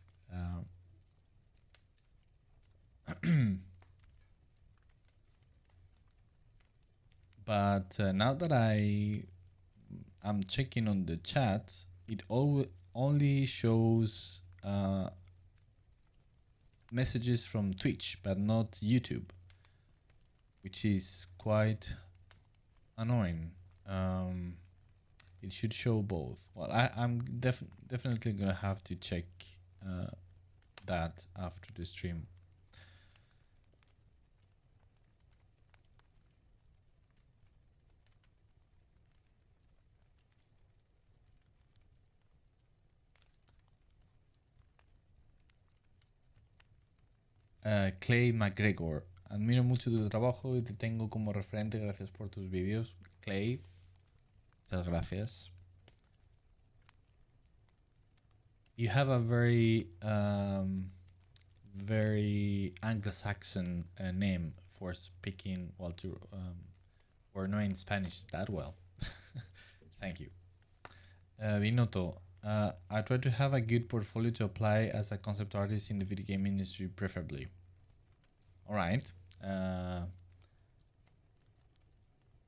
But now that I'm checking on the chat, it only shows messages from Twitch, but not YouTube, which is quite annoying. It should show both. Well, I'm definitely gonna have to check that after the stream. Clay McGregor, admiro mucho tu trabajo y te tengo como referente. Gracias por tus vídeos, Clay. Muchas gracias. You have a very very Anglo-Saxon name for speaking, well, to or knowing Spanish that well. Thank you. Vinoto, I try to have a good portfolio to apply as a concept artist in the video game industry, preferably. All right.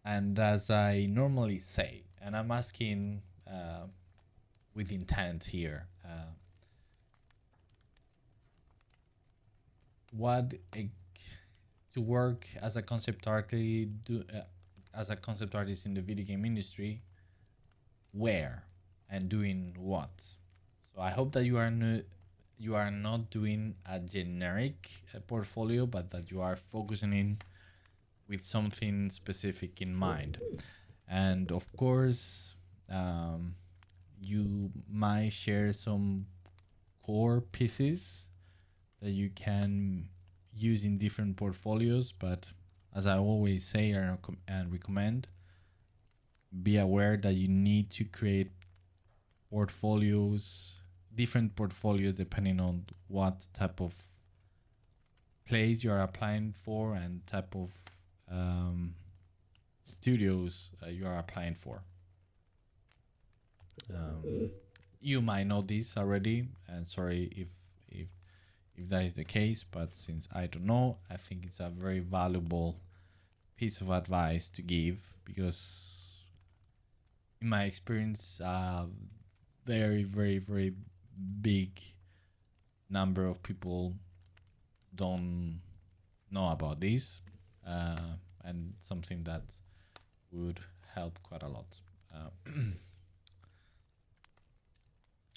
And as I normally say, and I'm asking with intent here, what to work as a concept artist as a concept artist in the video game industry, where and doing what? So I hope that you are not doing a generic portfolio, but that you are focusing in with something specific in mind. And of course, you might share some core pieces that you can use in different portfolios, but as I always say and recommend, be aware that you need to create portfolios, different portfolios, depending on what type of plays you are applying for and type of studios you are applying for. You might know this already, and sorry if that is the case, but since I don't know, I think it's a very valuable piece of advice to give, because in my experience, very, very, very big number of people don't know about this, and something that would help quite a lot.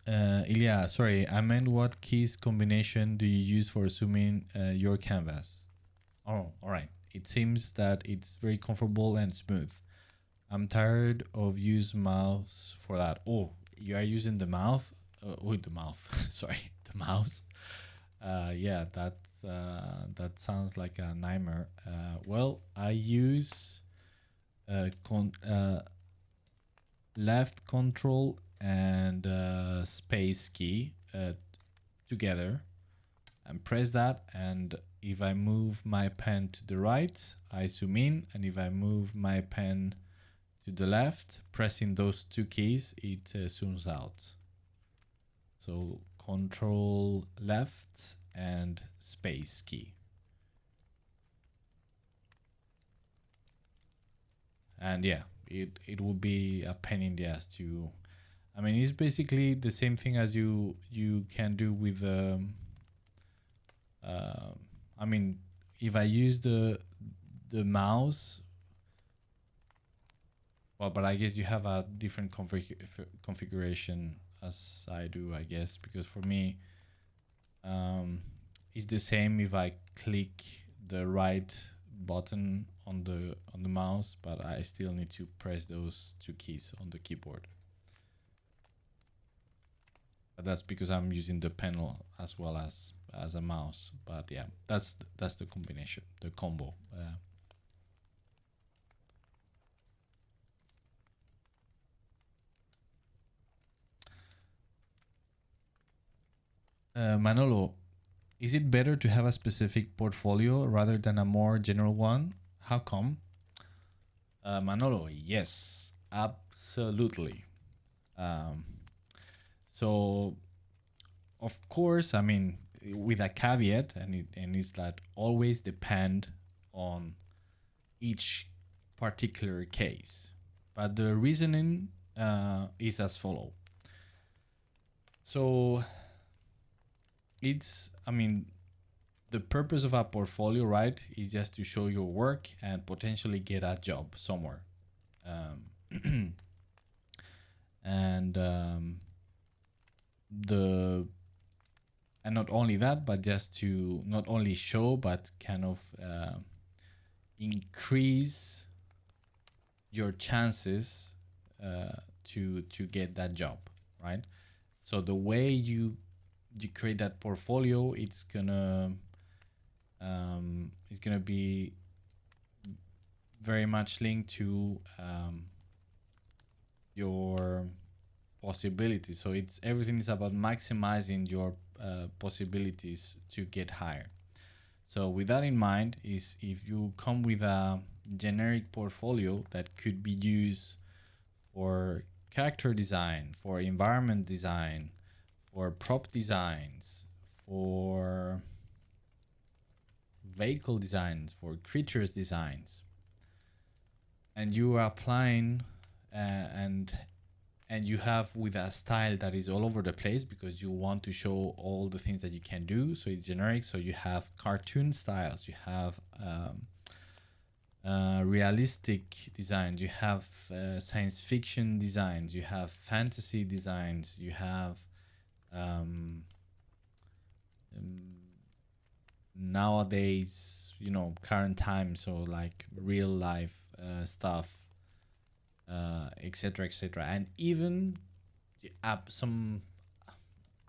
Ilya, sorry, I meant what keys combination do you use for zooming your canvas? Oh, all right. It seems that it's very comfortable and smooth. I'm tired of use mouse for that. Oh, you are using the mouth? With the mouth, sorry, the mouse. Yeah, that sounds like a nightmare. Well, I use left control and space key together, and press that, and if I move my pen to the right, I zoom in, and if I move my pen to the left, pressing those two keys, it zooms out. So control left and space key. And yeah, it will be a pain in the ass to, I mean, it's basically the same thing as you can do with I mean, if I use the mouse, well, but I guess you have a different configuration as I do, I guess, because for me, it's the same if I click the right button on the mouse, but I still need to press those two keys on the keyboard. But that's because I'm using the panel as well as a mouse. But yeah, that's the combination, the combo. Manolo, is it better to have a specific portfolio rather than a more general one? How come? Manolo, yes, absolutely. So, of course, I mean, with a caveat, and it's that always depend on each particular case. But the reasoning is as follow. So it's, I mean, the purpose of a portfolio, right, is just to show your work and potentially get a job somewhere. And not only that, but just to not only show, but kind of increase your chances to get that job, right? So the way you create that portfolio, it's gonna is going to be very much linked to your possibilities. So it's everything is about maximizing your possibilities to get higher. So with that in mind, is if you come with a generic portfolio that could be used for character design, for environment design, for prop designs, for vehicle designs, for creatures designs, and you are applying and you have with a style that is all over the place because you want to show all the things that you can do. So it's generic. So you have cartoon styles, you have realistic designs, you have science fiction designs, you have fantasy designs, you have nowadays, current times, so like real life stuff, etc., etc., and even some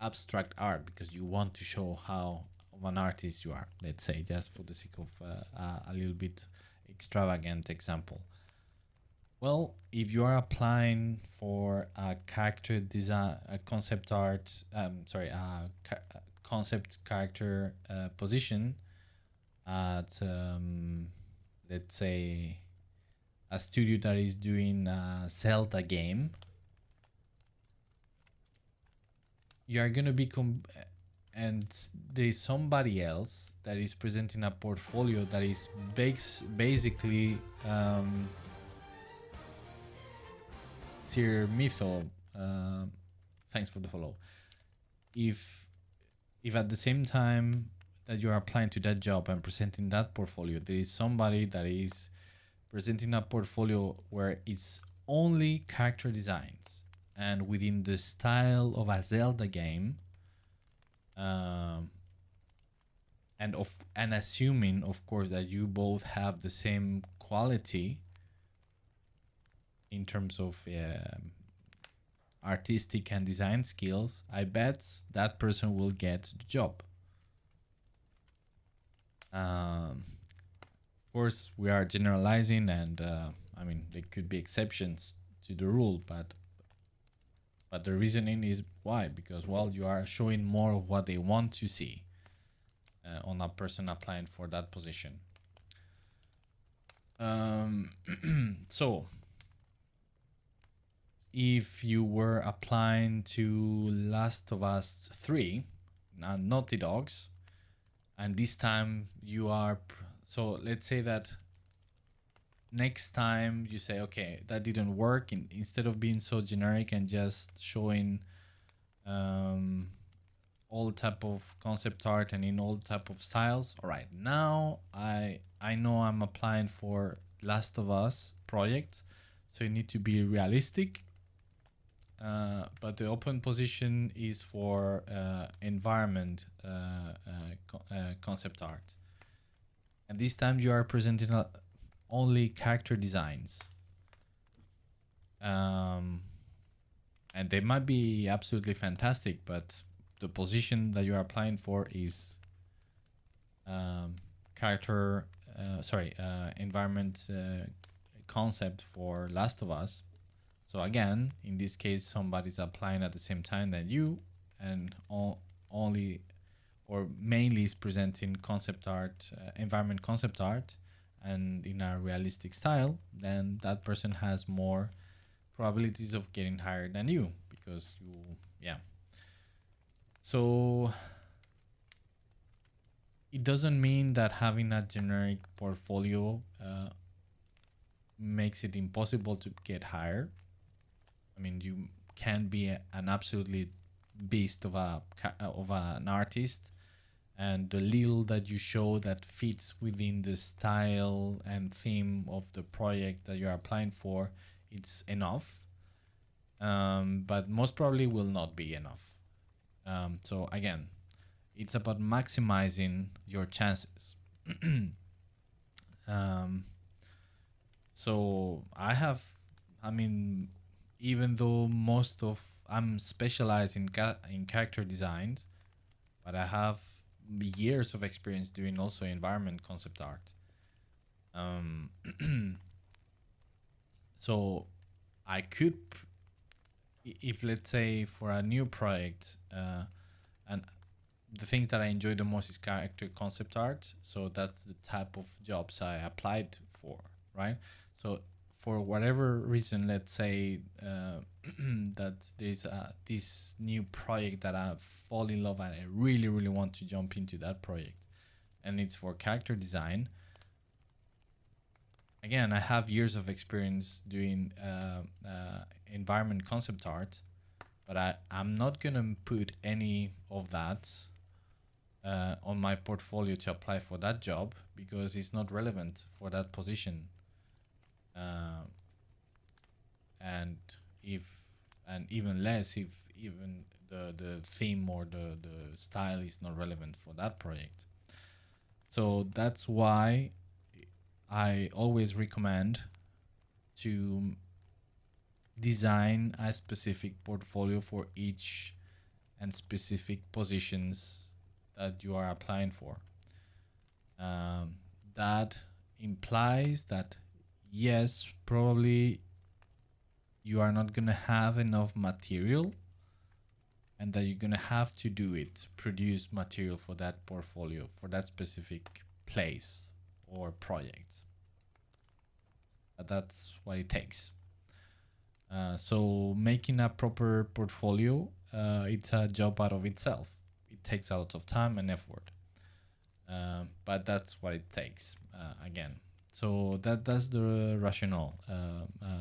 abstract art because you want to show how of an artist you are. Let's say, just for the sake of a little bit extravagant example. Well, if you are applying for a character design, a concept art, a concept character position at, let's say, a studio that is doing a Zelda game, you are going to be and there is somebody else that is presenting a portfolio that is basically Sir Mytho, thanks for the follow. If at the same time that you are applying to that job and presenting that portfolio, there is somebody that is presenting a portfolio where it's only character designs and within the style of a Zelda game, and assuming, of course, that you both have the same quality in terms of artistic and design skills, I bet that person will get the job. Of course, we are generalizing, and I mean, there could be exceptions to the rule, but the reasoning is why? Because, well, you are showing more of what they want to see on a person applying for that position. So, if you were applying to Last of Us 3, Naughty Dogs, and this time you are... So let's say that next time you say, okay, that didn't work. Instead of being so generic and just showing all type of concept art and in all type of styles. All right, now I know I'm applying for Last of Us project, so you need to be realistic. But the open position is for environment concept art. And this time you are presenting only character designs. And they might be absolutely fantastic, but the position that you are applying for is environment concept for Last of Us. So again, in this case, somebody's applying at the same time than you, and only or mainly is presenting concept art, environment concept art, and in a realistic style. Then that person has more probabilities of getting hired than you, because so it doesn't mean that having a generic portfolio makes it impossible to get hired. I mean, you can be an absolutely beast of an artist, and the little that you show that fits within the style and theme of the project that you're applying for, it's enough. But most probably will not be enough. So again, it's about maximizing your chances. So even though I'm specialized in character designs, but I have years of experience doing also environment concept art. Um, so I could, if let's say for a new project, and the things that I enjoy the most is character concept art. So that's the type of jobs I applied for, right? So for whatever reason, let's say that there's this new project that I fall in love and I really, really want to jump into that project, and it's for character design. Again, I have years of experience doing environment concept art, but I'm not gonna put any of that on my portfolio to apply for that job because it's not relevant for that position. Uh, and if and even less if even the theme or the style is not relevant for that project. So that's why I always recommend to design a specific portfolio for each and specific positions that you are applying for. That implies that yes, probably you are not going to have enough material and that you're going to have to do it, produce material for that portfolio, for that specific place or project. That's what it takes. So making a proper portfolio, it's a job out of itself. It takes a lot of time and effort, but that's what it takes. Again, so that's the rationale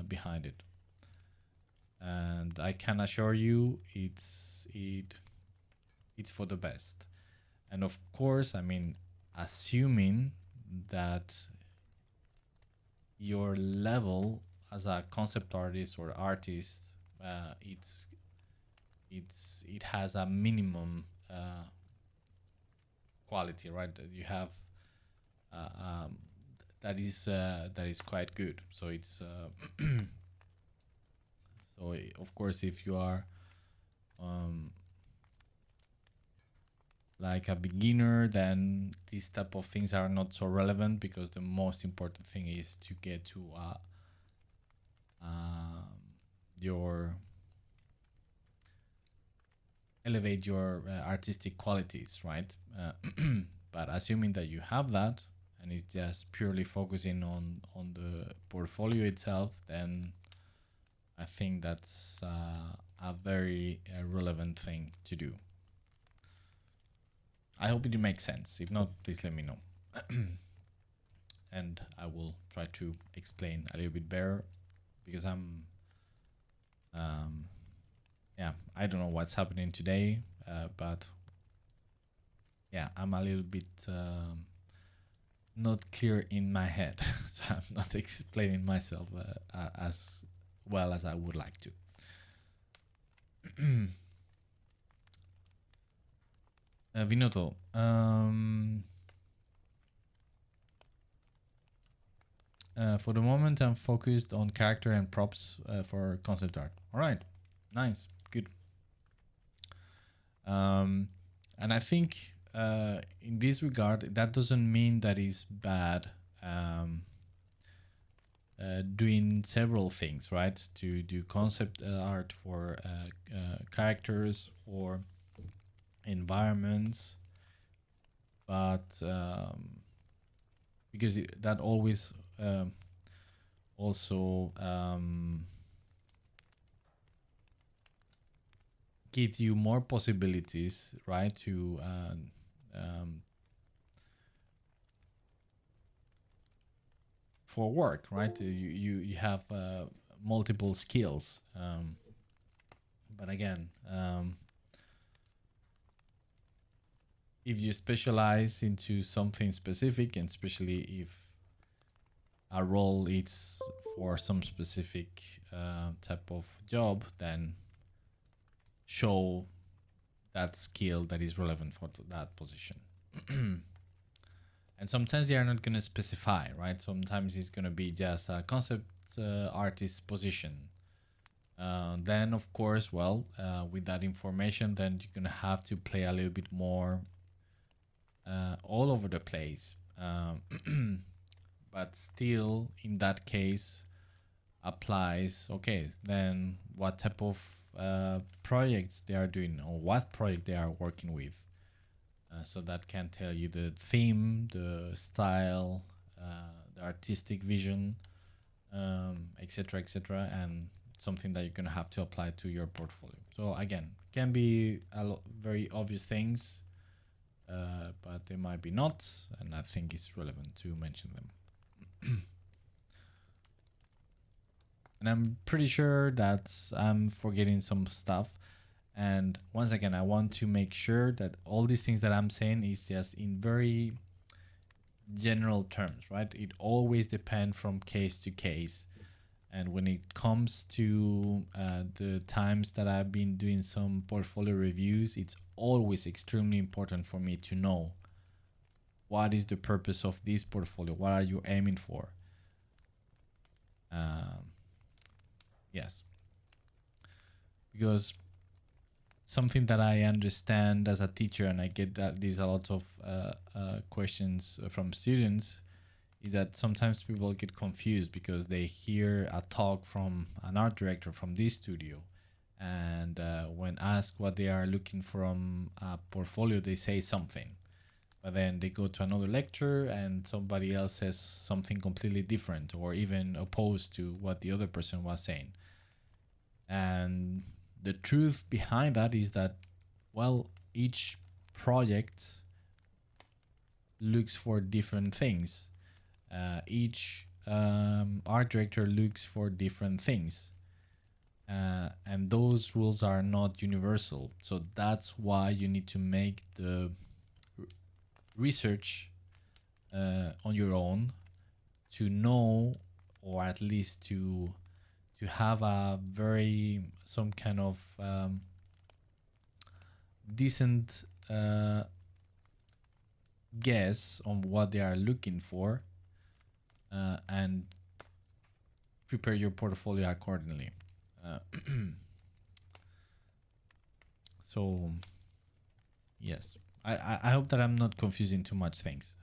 behind it, and I can assure you, it's for the best. And of course, I mean, assuming that your level as a concept artist or artist, it has a minimum quality, right? That you have uh, um, that is quite good. So it's so of course if you are like a beginner, then these type of things are not so relevant because the most important thing is to get to your elevate your artistic qualities, right? But assuming that you have that and it's just purely focusing on the portfolio itself, then I think that's a very relevant thing to do. I hope it makes sense. If not, please let me know. And I will try to explain a little bit better because yeah, I don't know what's happening today, but yeah, I'm a little bit not clear in my head, so I'm not explaining myself as well as I would like to. Vinoto, for the moment, I'm focused on character and props for concept art. All right, nice, good. And I think in this regard, that doesn't mean that it's bad doing several things, right? To do concept art for characters or environments, but because that always also gives you more possibilities, right? To for work, right? You have multiple skills, but again, if you specialize into something specific, and especially if a role is for some specific type of job, then show that skill that is relevant for that position. And sometimes they are not going to specify, right? Sometimes it's going to be just a concept artist position. Then, of course, well, with that information, then you're going to have to play a little bit more all over the place. But still, in that case, applies. Okay, then what type of projects they are doing, or what project they are working with. So that can tell you the theme, the style, the artistic vision, etc., etc., and something that you're gonna have to apply to your portfolio. So again, can be very obvious things, but they might be not, and I think it's relevant to mention them. And I'm pretty sure that I'm forgetting some stuff. And once again, I want to make sure that all these things that I'm saying is just in very general terms, right? It always depends from case to case. And when it comes to the times that I've been doing some portfolio reviews, it's always extremely important for me to know what is the purpose of this portfolio? What are you aiming for? Yes. Because something that I understand as a teacher, and I get that these a lot of questions from students, is that sometimes people get confused because they hear a talk from an art director from this studio, and when asked what they are looking from a portfolio, they say something, but then they go to another lecture and somebody else says something completely different, or even opposed to what the other person was saying. And the truth behind that is that, well, each project looks for different things. Each art director looks for different things. And those rules are not universal. So that's why you need to make the research on your own to know, or at least to have a some kind of decent guess on what they are looking for, and prepare your portfolio accordingly. So yes, I hope that I'm not confusing too much things.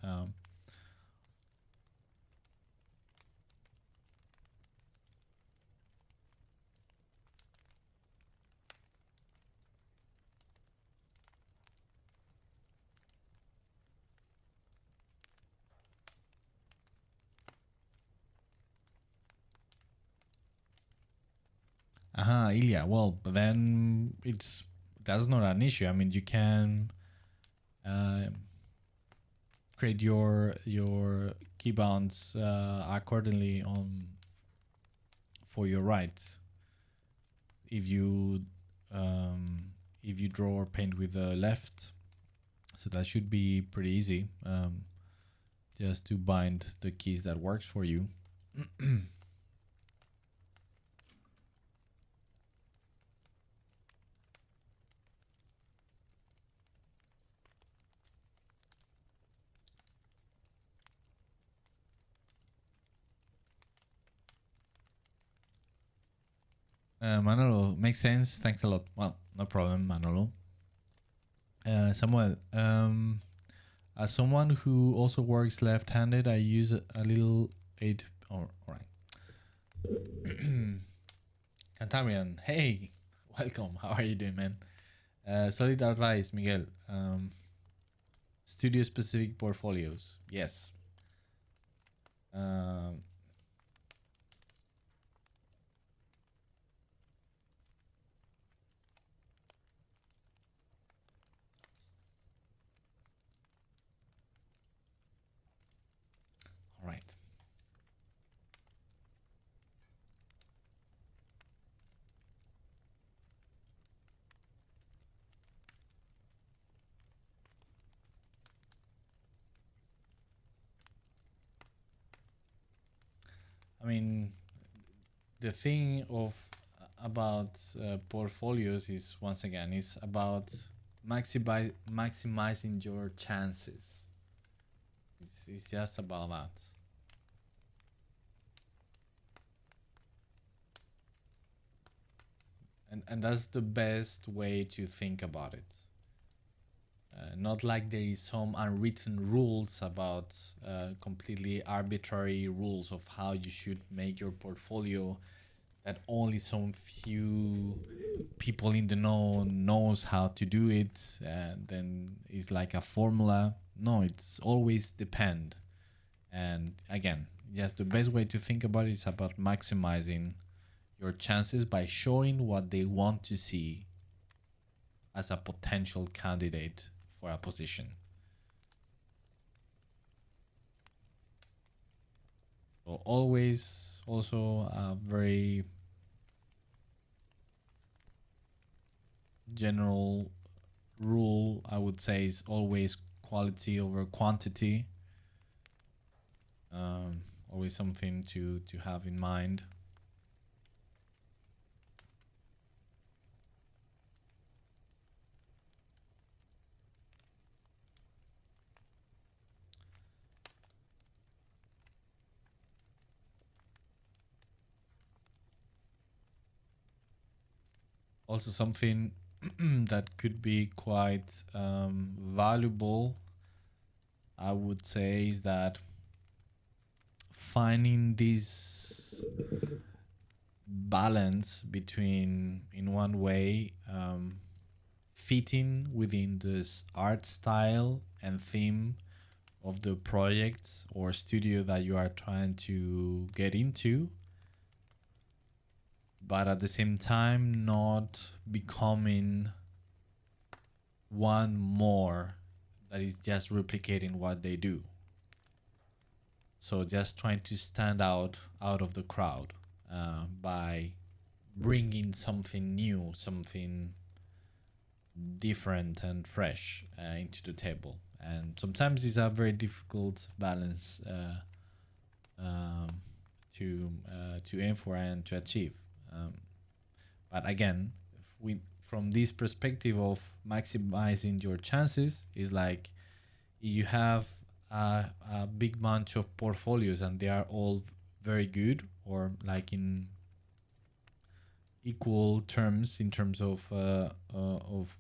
Ilya. Well, but then that's not an issue. I mean, you can create your key bounds accordingly on for your rights. If you draw or paint with the left, so that should be pretty easy. Just to bind the keys that works for you. Manolo, makes sense. Thanks a lot. Well, no problem, Manolo. Samuel, as someone who also works left-handed, I use a little 8. All right. Cantabrian, hey, welcome. How are you doing, man? Solid advice, Miguel. Studio-specific portfolios. Yes. All right. I mean, the thing about portfolios is, once again, it's about maximizing your chances. It's just about that. And that's the best way to think about it. Not like there is some unwritten rules about completely arbitrary rules of how you should make your portfolio that only some few people in the know knows how to do it, and then it's like a formula. No, it's always depend. And again, yes, the best way to think about it is about maximizing your chances by showing what they want to see as a potential candidate for a position. So always also a very general rule I would say is always quality over quantity. Always something to have in mind. Also something that could be quite valuable, I would say, is that finding this balance between, in one way, fitting within this art style and theme of the project or studio that you are trying to get into, but at the same time not becoming one more that is just replicating what they do. So just trying to stand out of the crowd by bringing something new, something different and fresh into the table. And sometimes it's a very difficult balance to aim for and to achieve. But again, from this perspective of maximizing your chances, is like you have a big bunch of portfolios and they are all very good, or like in equal terms in terms of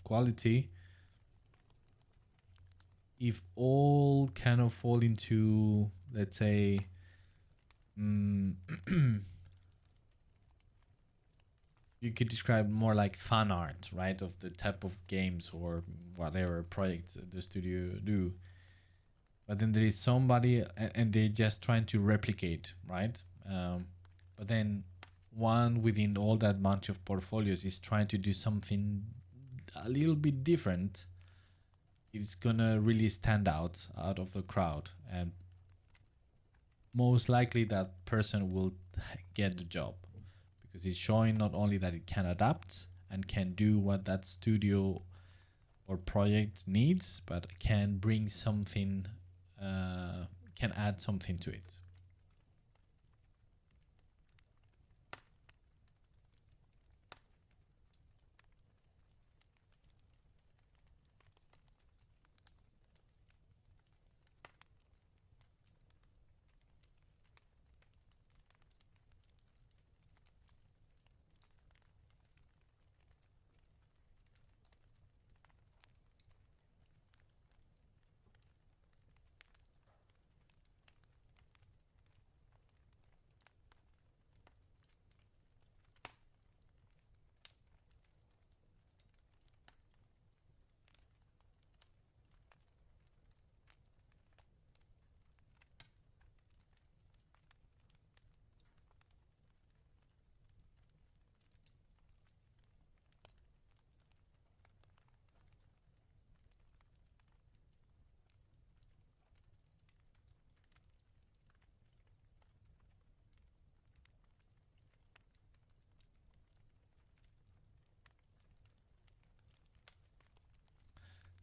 quality. If all kind of fall into, let's say, you could describe more like fan art, right, of the type of games or whatever projects the studio do. But then there is somebody and they're just trying to replicate, right? But then one within all that bunch of portfolios is trying to do something a little bit different. It's gonna really stand out of the crowd, and most likely that person will get the job because it's showing not only that it can adapt and can do what that studio or project needs, but can bring something, can add something to it.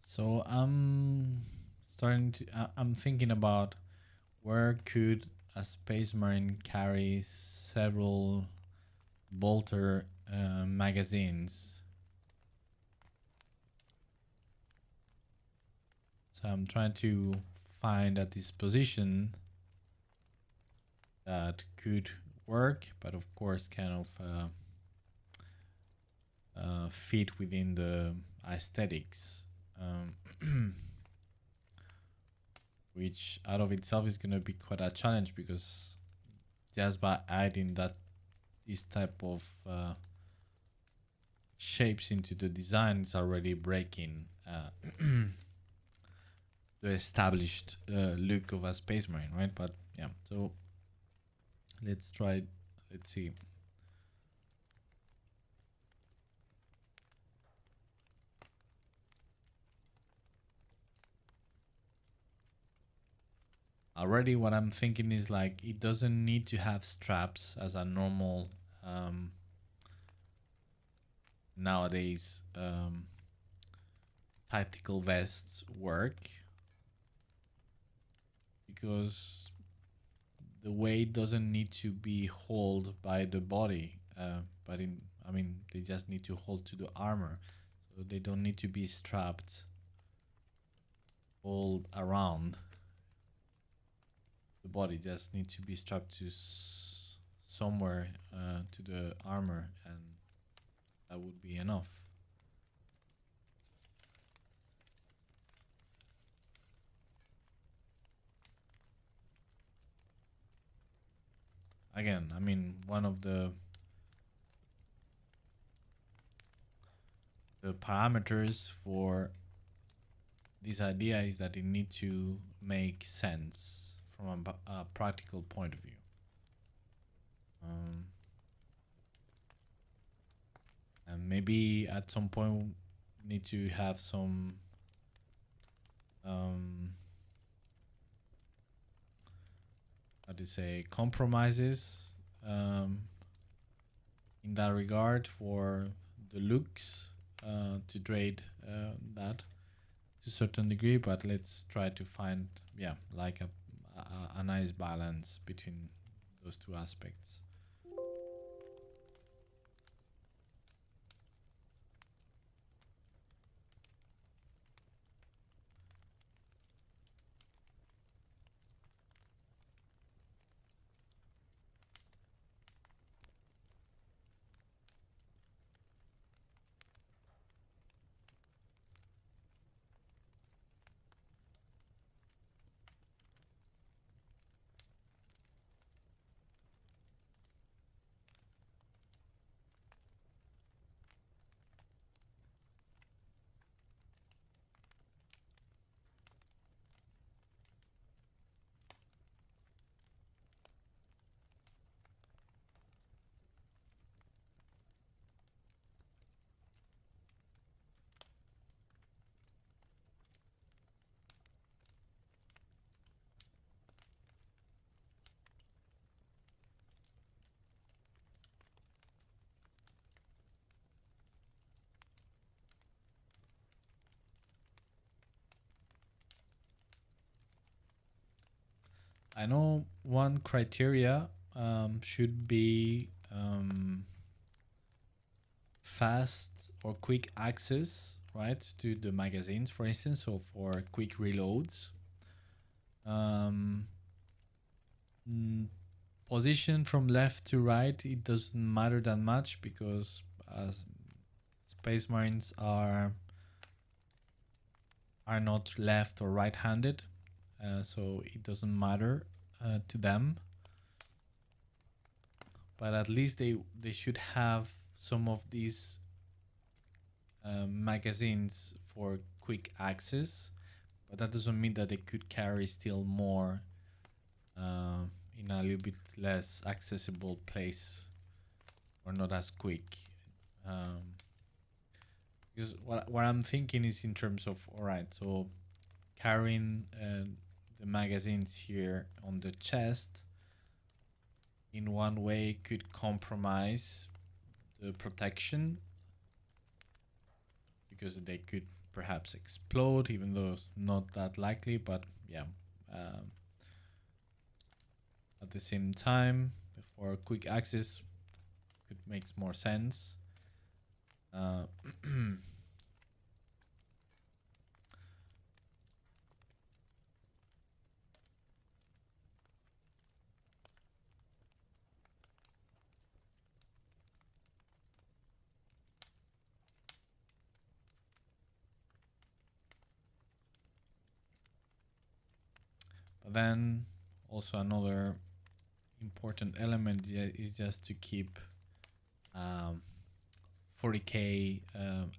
So I'm thinking about where could a space marine carry several bolter magazines. So I'm trying to find a disposition that could work, but of course kind of fit within the aesthetics which out of itself is going to be quite a challenge, because just by adding this type of shapes into the design, it's already breaking the established look of a space marine, right? But yeah, so let's try. Let's see. Already what I'm thinking is like, it doesn't need to have straps as a normal nowadays tactical vests work, because the weight doesn't need to be held by the body, but I mean, they just need to hold to the armor, so they don't need to be strapped all around the body. Just need to be strapped to somewhere to the armor, and that would be enough. Again, I mean, one of the parameters for this idea is that it needs to make sense from a practical point of view. And maybe at some point need to have some how do you say, compromises in that regard for the looks, to trade that to a certain degree, but let's try to find, yeah, like a nice balance between those two aspects. I know one criteria should be fast or quick access, right, to the magazines, for instance, so for quick reloads. Position from left to right, it doesn't matter that much, because space marines are not left or right-handed, so it doesn't matter to them. But at least they should have some of these magazines for quick access, but that doesn't mean that they could carry still more in a little bit less accessible place, or not as quick. Because what I'm thinking is in terms of, all right, so carrying the magazines here on the chest in one way could compromise the protection, because they could perhaps explode, even though it's not that likely. But yeah, at the same time, for quick access, could makes more sense. Then also another important element is just to keep 40k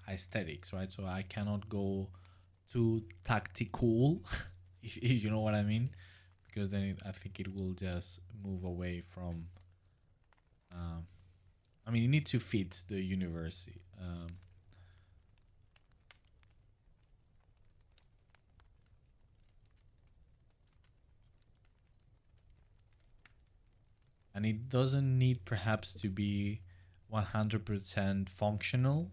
aesthetics, right? So I cannot go too tactical, if you know what I mean, because then I think it will just move away from. I mean, you need to fit the universe. And it doesn't need perhaps to be 100% functional,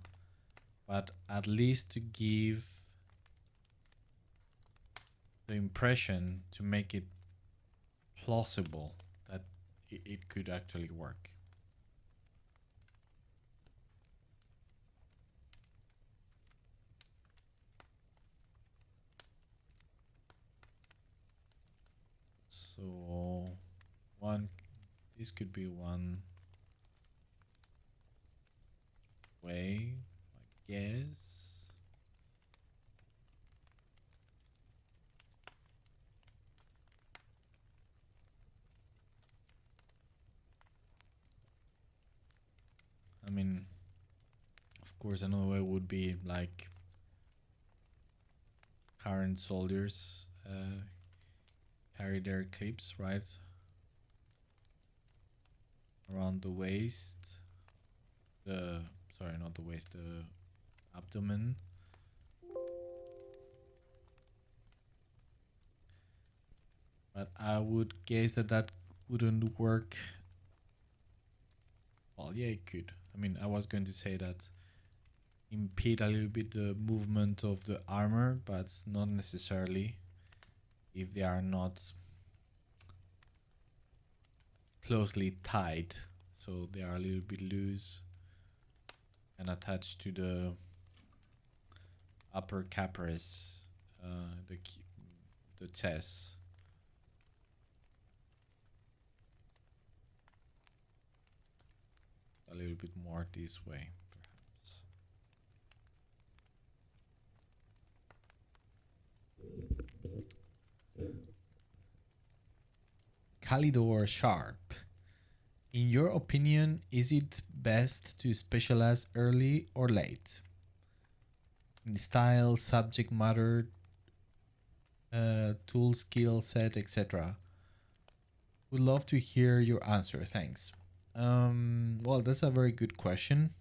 but at least to give the impression, to make it plausible that it could actually work. So this could be one way, I guess. I mean, of course, another way would be like current soldiers carry their clips, right, around the waist. Sorry, not the waist, the abdomen. But I would guess that wouldn't work. Well, yeah, it could. I mean, I was going to say that impede a little bit the movement of the armor, but not necessarily if they are not closely tied. So they are a little bit loose and attached to the upper capris, the chest. A little bit more this way, perhaps. Calidor Sharp. In your opinion, is it best to specialize early or late? In style, subject matter, tool, skill set, etc. Would love to hear your answer. Thanks. Well, that's a very good question.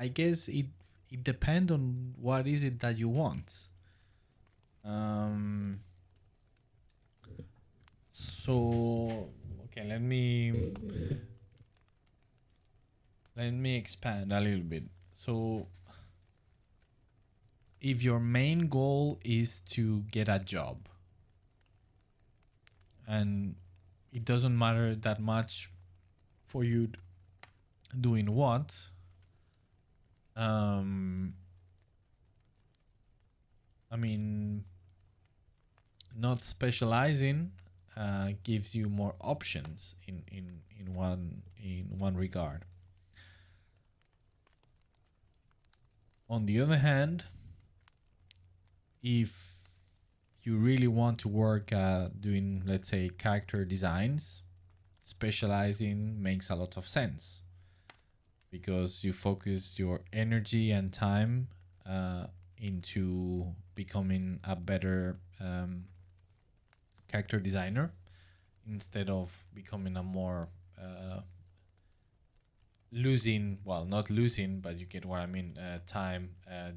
I guess it depends on what is it that you want. So okay, let me expand a little bit. So if your main goal is to get a job and it doesn't matter that much for you doing what, I mean, not specializing gives you more options in one regard. On the other hand, if you really want to work doing, let's say, character designs, specializing makes a lot of sense because you focus your energy and time into becoming a better character designer instead of becoming a more not losing, but you get what I mean, time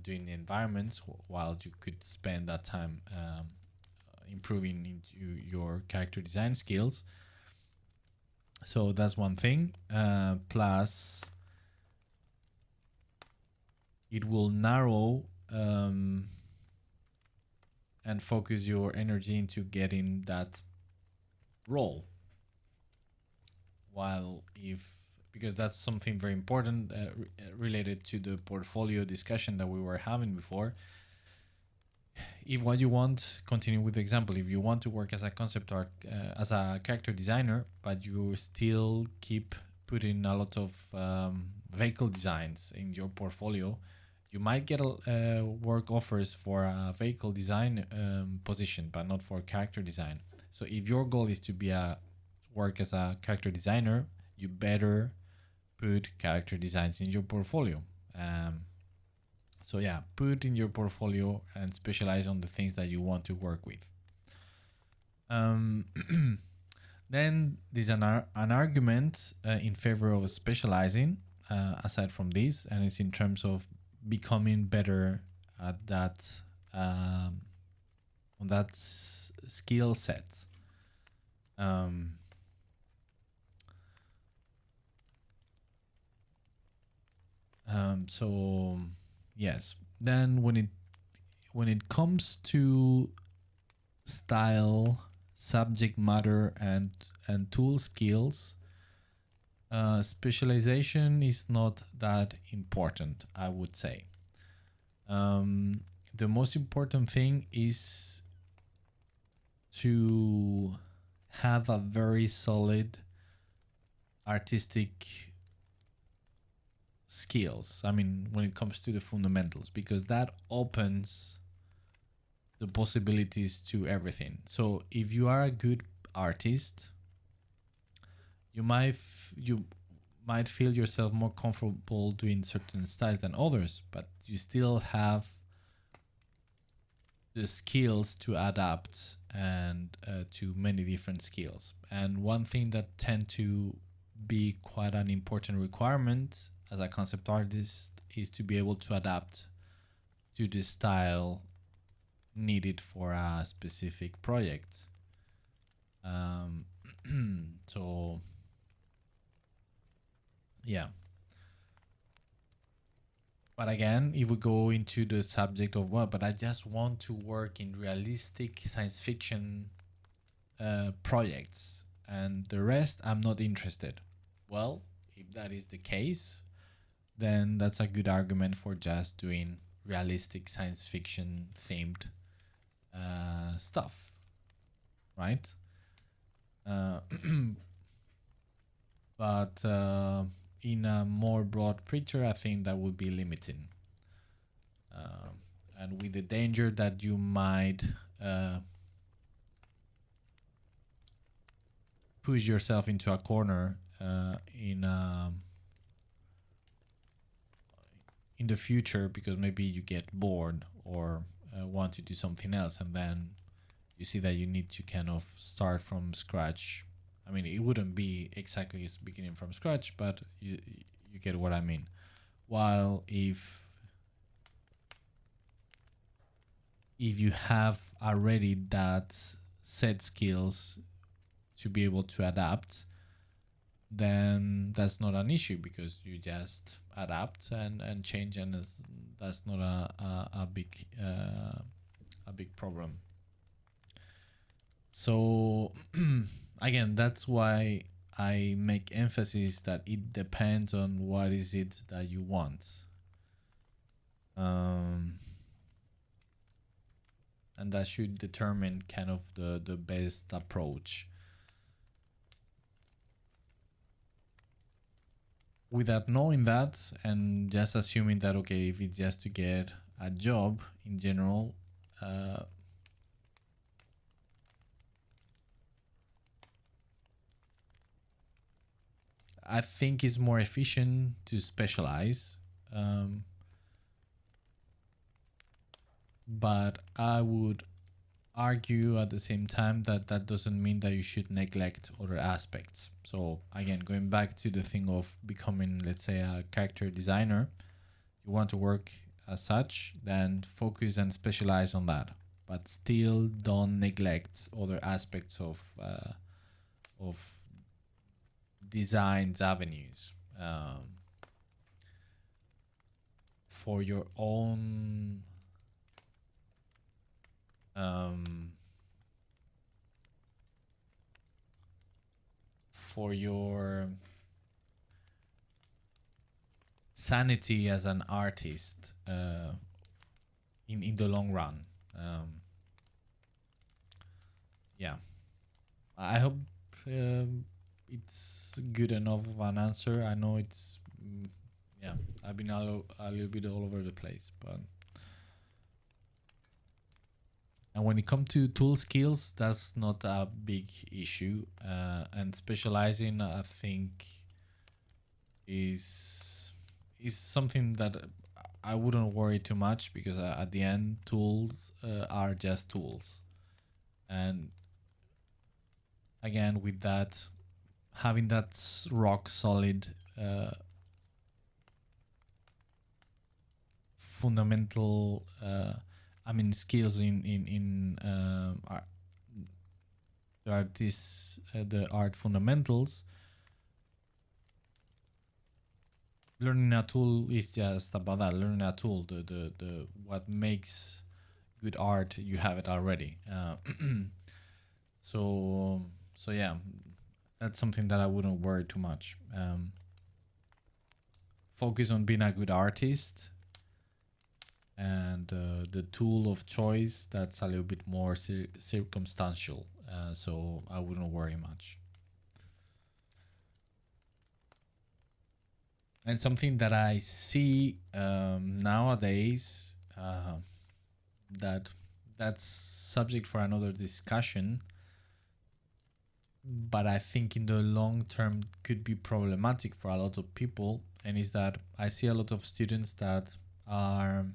doing the environments while you could spend that time improving into your character design skills. So that's one thing. Plus, it will narrow and focus your energy into getting that role. While because that's something very important related to the portfolio discussion that we were having before. If what you want, continue with the example, if you want to work as a concept art, as a character designer, but you still keep putting a lot of vehicle designs in your portfolio, You might get work offers for a vehicle design position, but not for character design. So if your goal is to be a work as a character designer, you better put character designs in your portfolio. So yeah, put in your portfolio and specialize on the things that you want to work with. Then there's an argument in favor of specializing aside from this, and it's in terms of becoming better at that on that skill set. So yes, then when it comes to style, subject matter, and tool skills, specialization is not that important, I would say. The most important thing is to have a very solid artistic skills. I mean, when it comes to the fundamentals, because that opens the possibilities to everything. So if you are a good artist, you might feel yourself more comfortable doing certain styles than others, but you still have the skills to adapt and to many different skills. And one thing that tend to be quite an important requirement as a concept artist is to be able to adapt to the style needed for a specific project. So yeah. But again, if we go into the subject of but I just want to work in realistic science fiction projects, and the rest I'm not interested. Well, if that is the case, then that's a good argument for just doing realistic science fiction themed stuff, right? But in a more broad picture, I think that would be limiting. And with the danger that you might push yourself into a corner in the future, because maybe you get bored or want to do something else, and then you see that you need to kind of start from scratch. I mean, it wouldn't be exactly beginning from scratch, but you get what I mean. While if you have already that set skills to be able to adapt, then that's not an issue, because you just adapt and change, and that's not a big problem. So again, that's why I make emphasis that it depends on what is it that you want. And that should determine kind of the best approach. Without knowing that, and just assuming that, okay, if it's just to get a job in general, I think it's more efficient to specialize. But I would argue at the same time that that doesn't mean that you should neglect other aspects. So again, going back to the thing of becoming, let's say, a character designer, you want to work as such, then focus and specialize on that, but still don't neglect other aspects of designs avenues for your own for your sanity as an artist in the long run. Yeah, I hope it's good enough of an answer. I know it's yeah, I've been a little bit all over the place, but. And when it comes to tool skills, that's not a big issue. And specializing, I think, is something that I wouldn't worry too much, because at the end, tools are just tools. And again, with that, having that rock solid fundamental, skills in the art fundamentals. Learning a tool is just about that. Learning a tool, the what makes good art, you have it already. So yeah, that's something that I wouldn't worry too much. Focus on being a good artist, and the tool of choice, that's a little bit more circumstantial. So I wouldn't worry much. And something that I see nowadays, that's subject for another discussion, but I think in the long term could be problematic for a lot of people, and is that I see a lot of students that are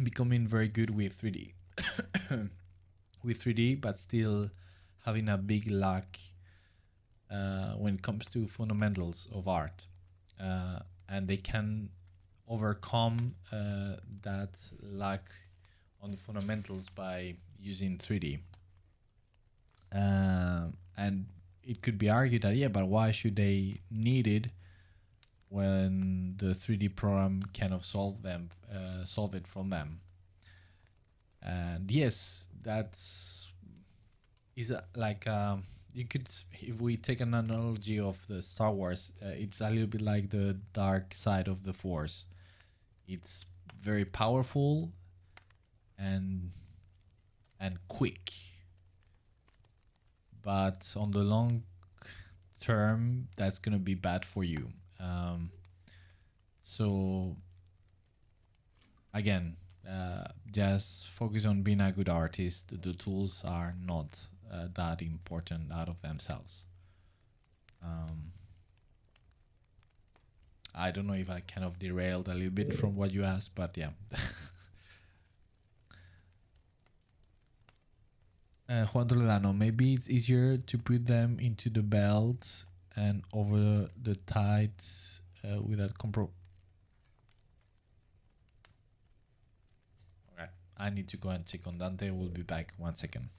becoming very good with 3D with 3D, but still having a big lack when it comes to fundamentals of art, and they can overcome that lack on the fundamentals by using 3D. And it could be argued that, yeah, but why should they need it when the 3D program kind of solve it from them? And yes, that's like you could, if we take an analogy of the Star Wars, it's a little bit like the dark side of the Force. It's very powerful and quick, but on the long term, that's gonna be bad for you. So again, just focus on being a good artist. The tools are not that important out of themselves. I don't know if I kind of derailed a little bit from what you asked, but yeah. Juan Toledano, maybe it's easier to put them into the belt and over the tights without Okay, I need to go and check on Dante. We'll be back 1 second.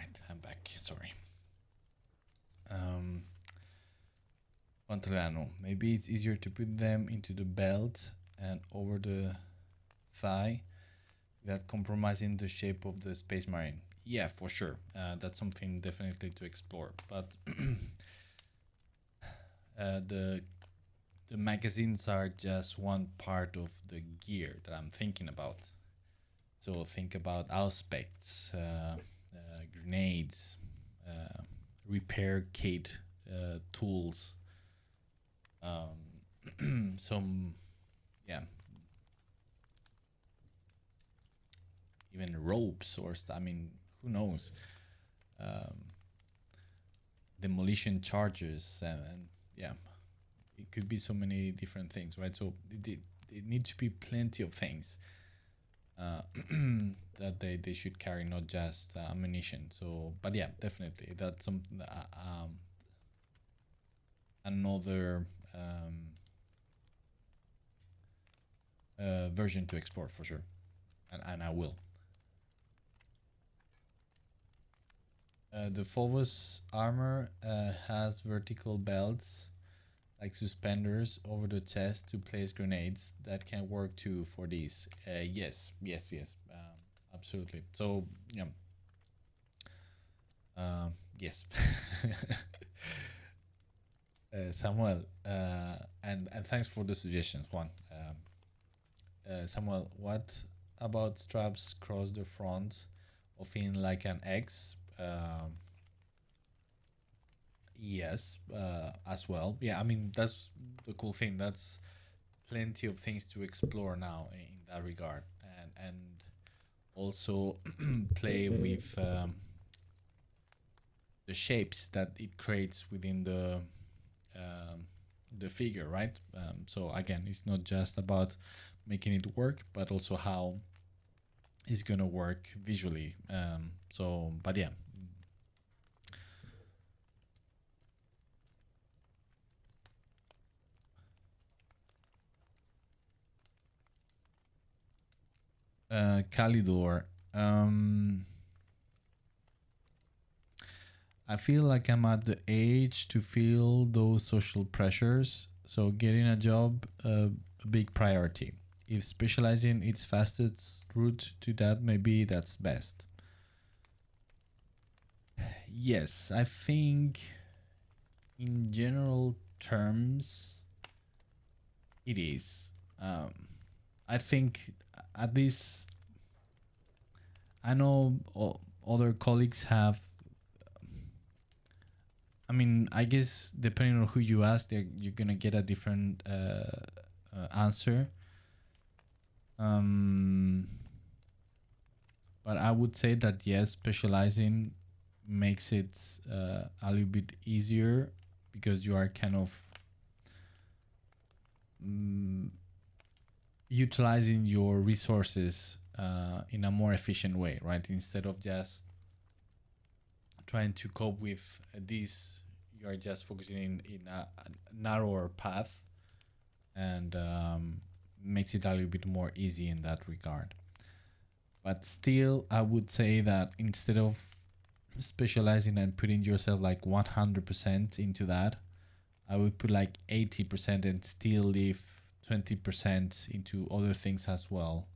right, I'm back. Sorry. Pantalano. Maybe it's easier to put them into the belt and over the thigh without compromising the shape of the Space Marine. Yeah, for sure. That's something definitely to explore. But the magazines are just one part of the gear that I'm thinking about. So think about aspects, grenades, repair kit, tools, some, yeah, even ropes or I mean, who knows? Demolition charges and yeah, it could be so many different things, right? So it need to be plenty of things that they should carry, not just ammunition. So, but yeah, definitely that's something. Another version to explore for sure, and I will. The Phobos armor has vertical belts like suspenders over the chest to place grenades that can work too for these. Yes, absolutely. So yeah, yes. Samuel, and thanks for the suggestions. One, Samuel, what about straps across the front of in like an X? Yes, as well. Yeah, I mean that's the cool thing. That's plenty of things to explore now in that regard, and also play with the shapes that it creates within the figure, right? So again, it's not just about making it work, but also how it's gonna work visually. So, but yeah. Calidor. I feel like I'm at the age to feel those social pressures. So getting a job, a big priority. If specializing its fastest route to that, maybe that's best. Yes, I think in general terms, it is. I think at least I know other colleagues have. I mean, I guess depending on who you ask, you're gonna get a different answer. But I would say that yes, specializing makes it a little bit easier because you are kind of utilizing your resources in a more efficient way, right? Instead of just trying to cope with this, you are just focusing in a narrower path, and makes it a little bit more easy in that regard. But still, I would say that instead of specializing and putting yourself like 100% into that, I would put like 80% and still leave 20% into other things as well,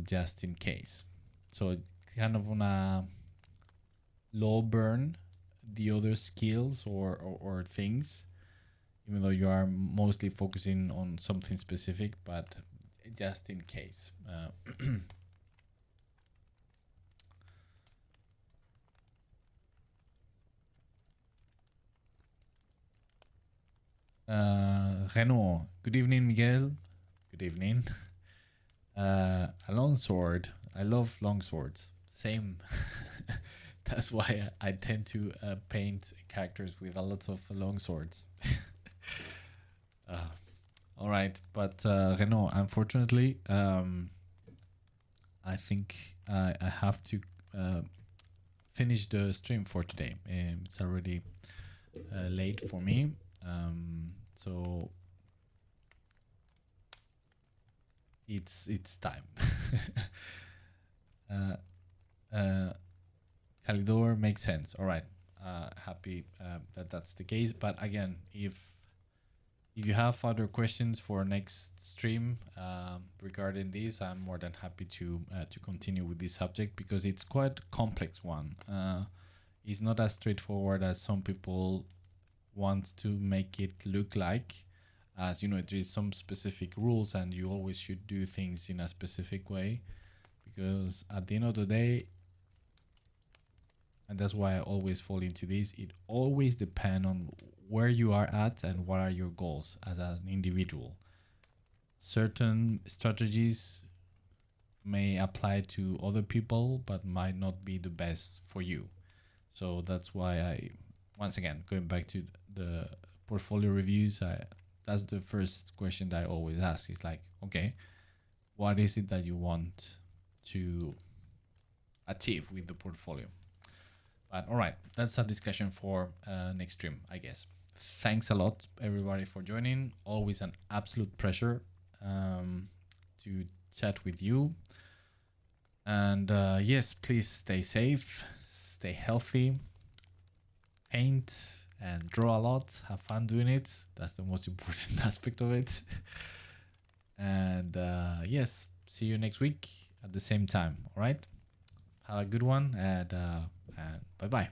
just in case. So kind of on a low burn the other skills or things, even though you are mostly focusing on something specific, but just in case. Renault, good evening, Miguel. Good evening. A longsword. I love longswords. Same. That's why I tend to paint characters with a lot of longswords. All right, but Renault, unfortunately, I think I have to finish the stream for today. It's already late for me, so it's time. uh, uh, Kalidor makes sense. All right. Happy that that's the case. But again, if you have other questions for next stream regarding this, I'm more than happy to continue with this subject because it's quite complex one. It's not as straightforward as some people want to make it look like. As you know, there is some specific rules, and you always should do things in a specific way, because at the end of the day, and that's why I always fall into this, it always depends on where you are at and what are your goals as an individual. Certain strategies may apply to other people but might not be the best for you. So that's why I, once again, going back to the portfolio reviews, that's the first question that I always ask. Is like, okay, what is it that you want to achieve with the portfolio? But all right, that's a discussion for next stream, I guess. Thanks a lot, everybody, for joining. Always an absolute pleasure to chat with you. And yes, please stay safe, stay healthy, paint and draw a lot, have fun doing it. That's the most important aspect of it. And yes, see you next week at the same time. All right, have a good one, and bye bye.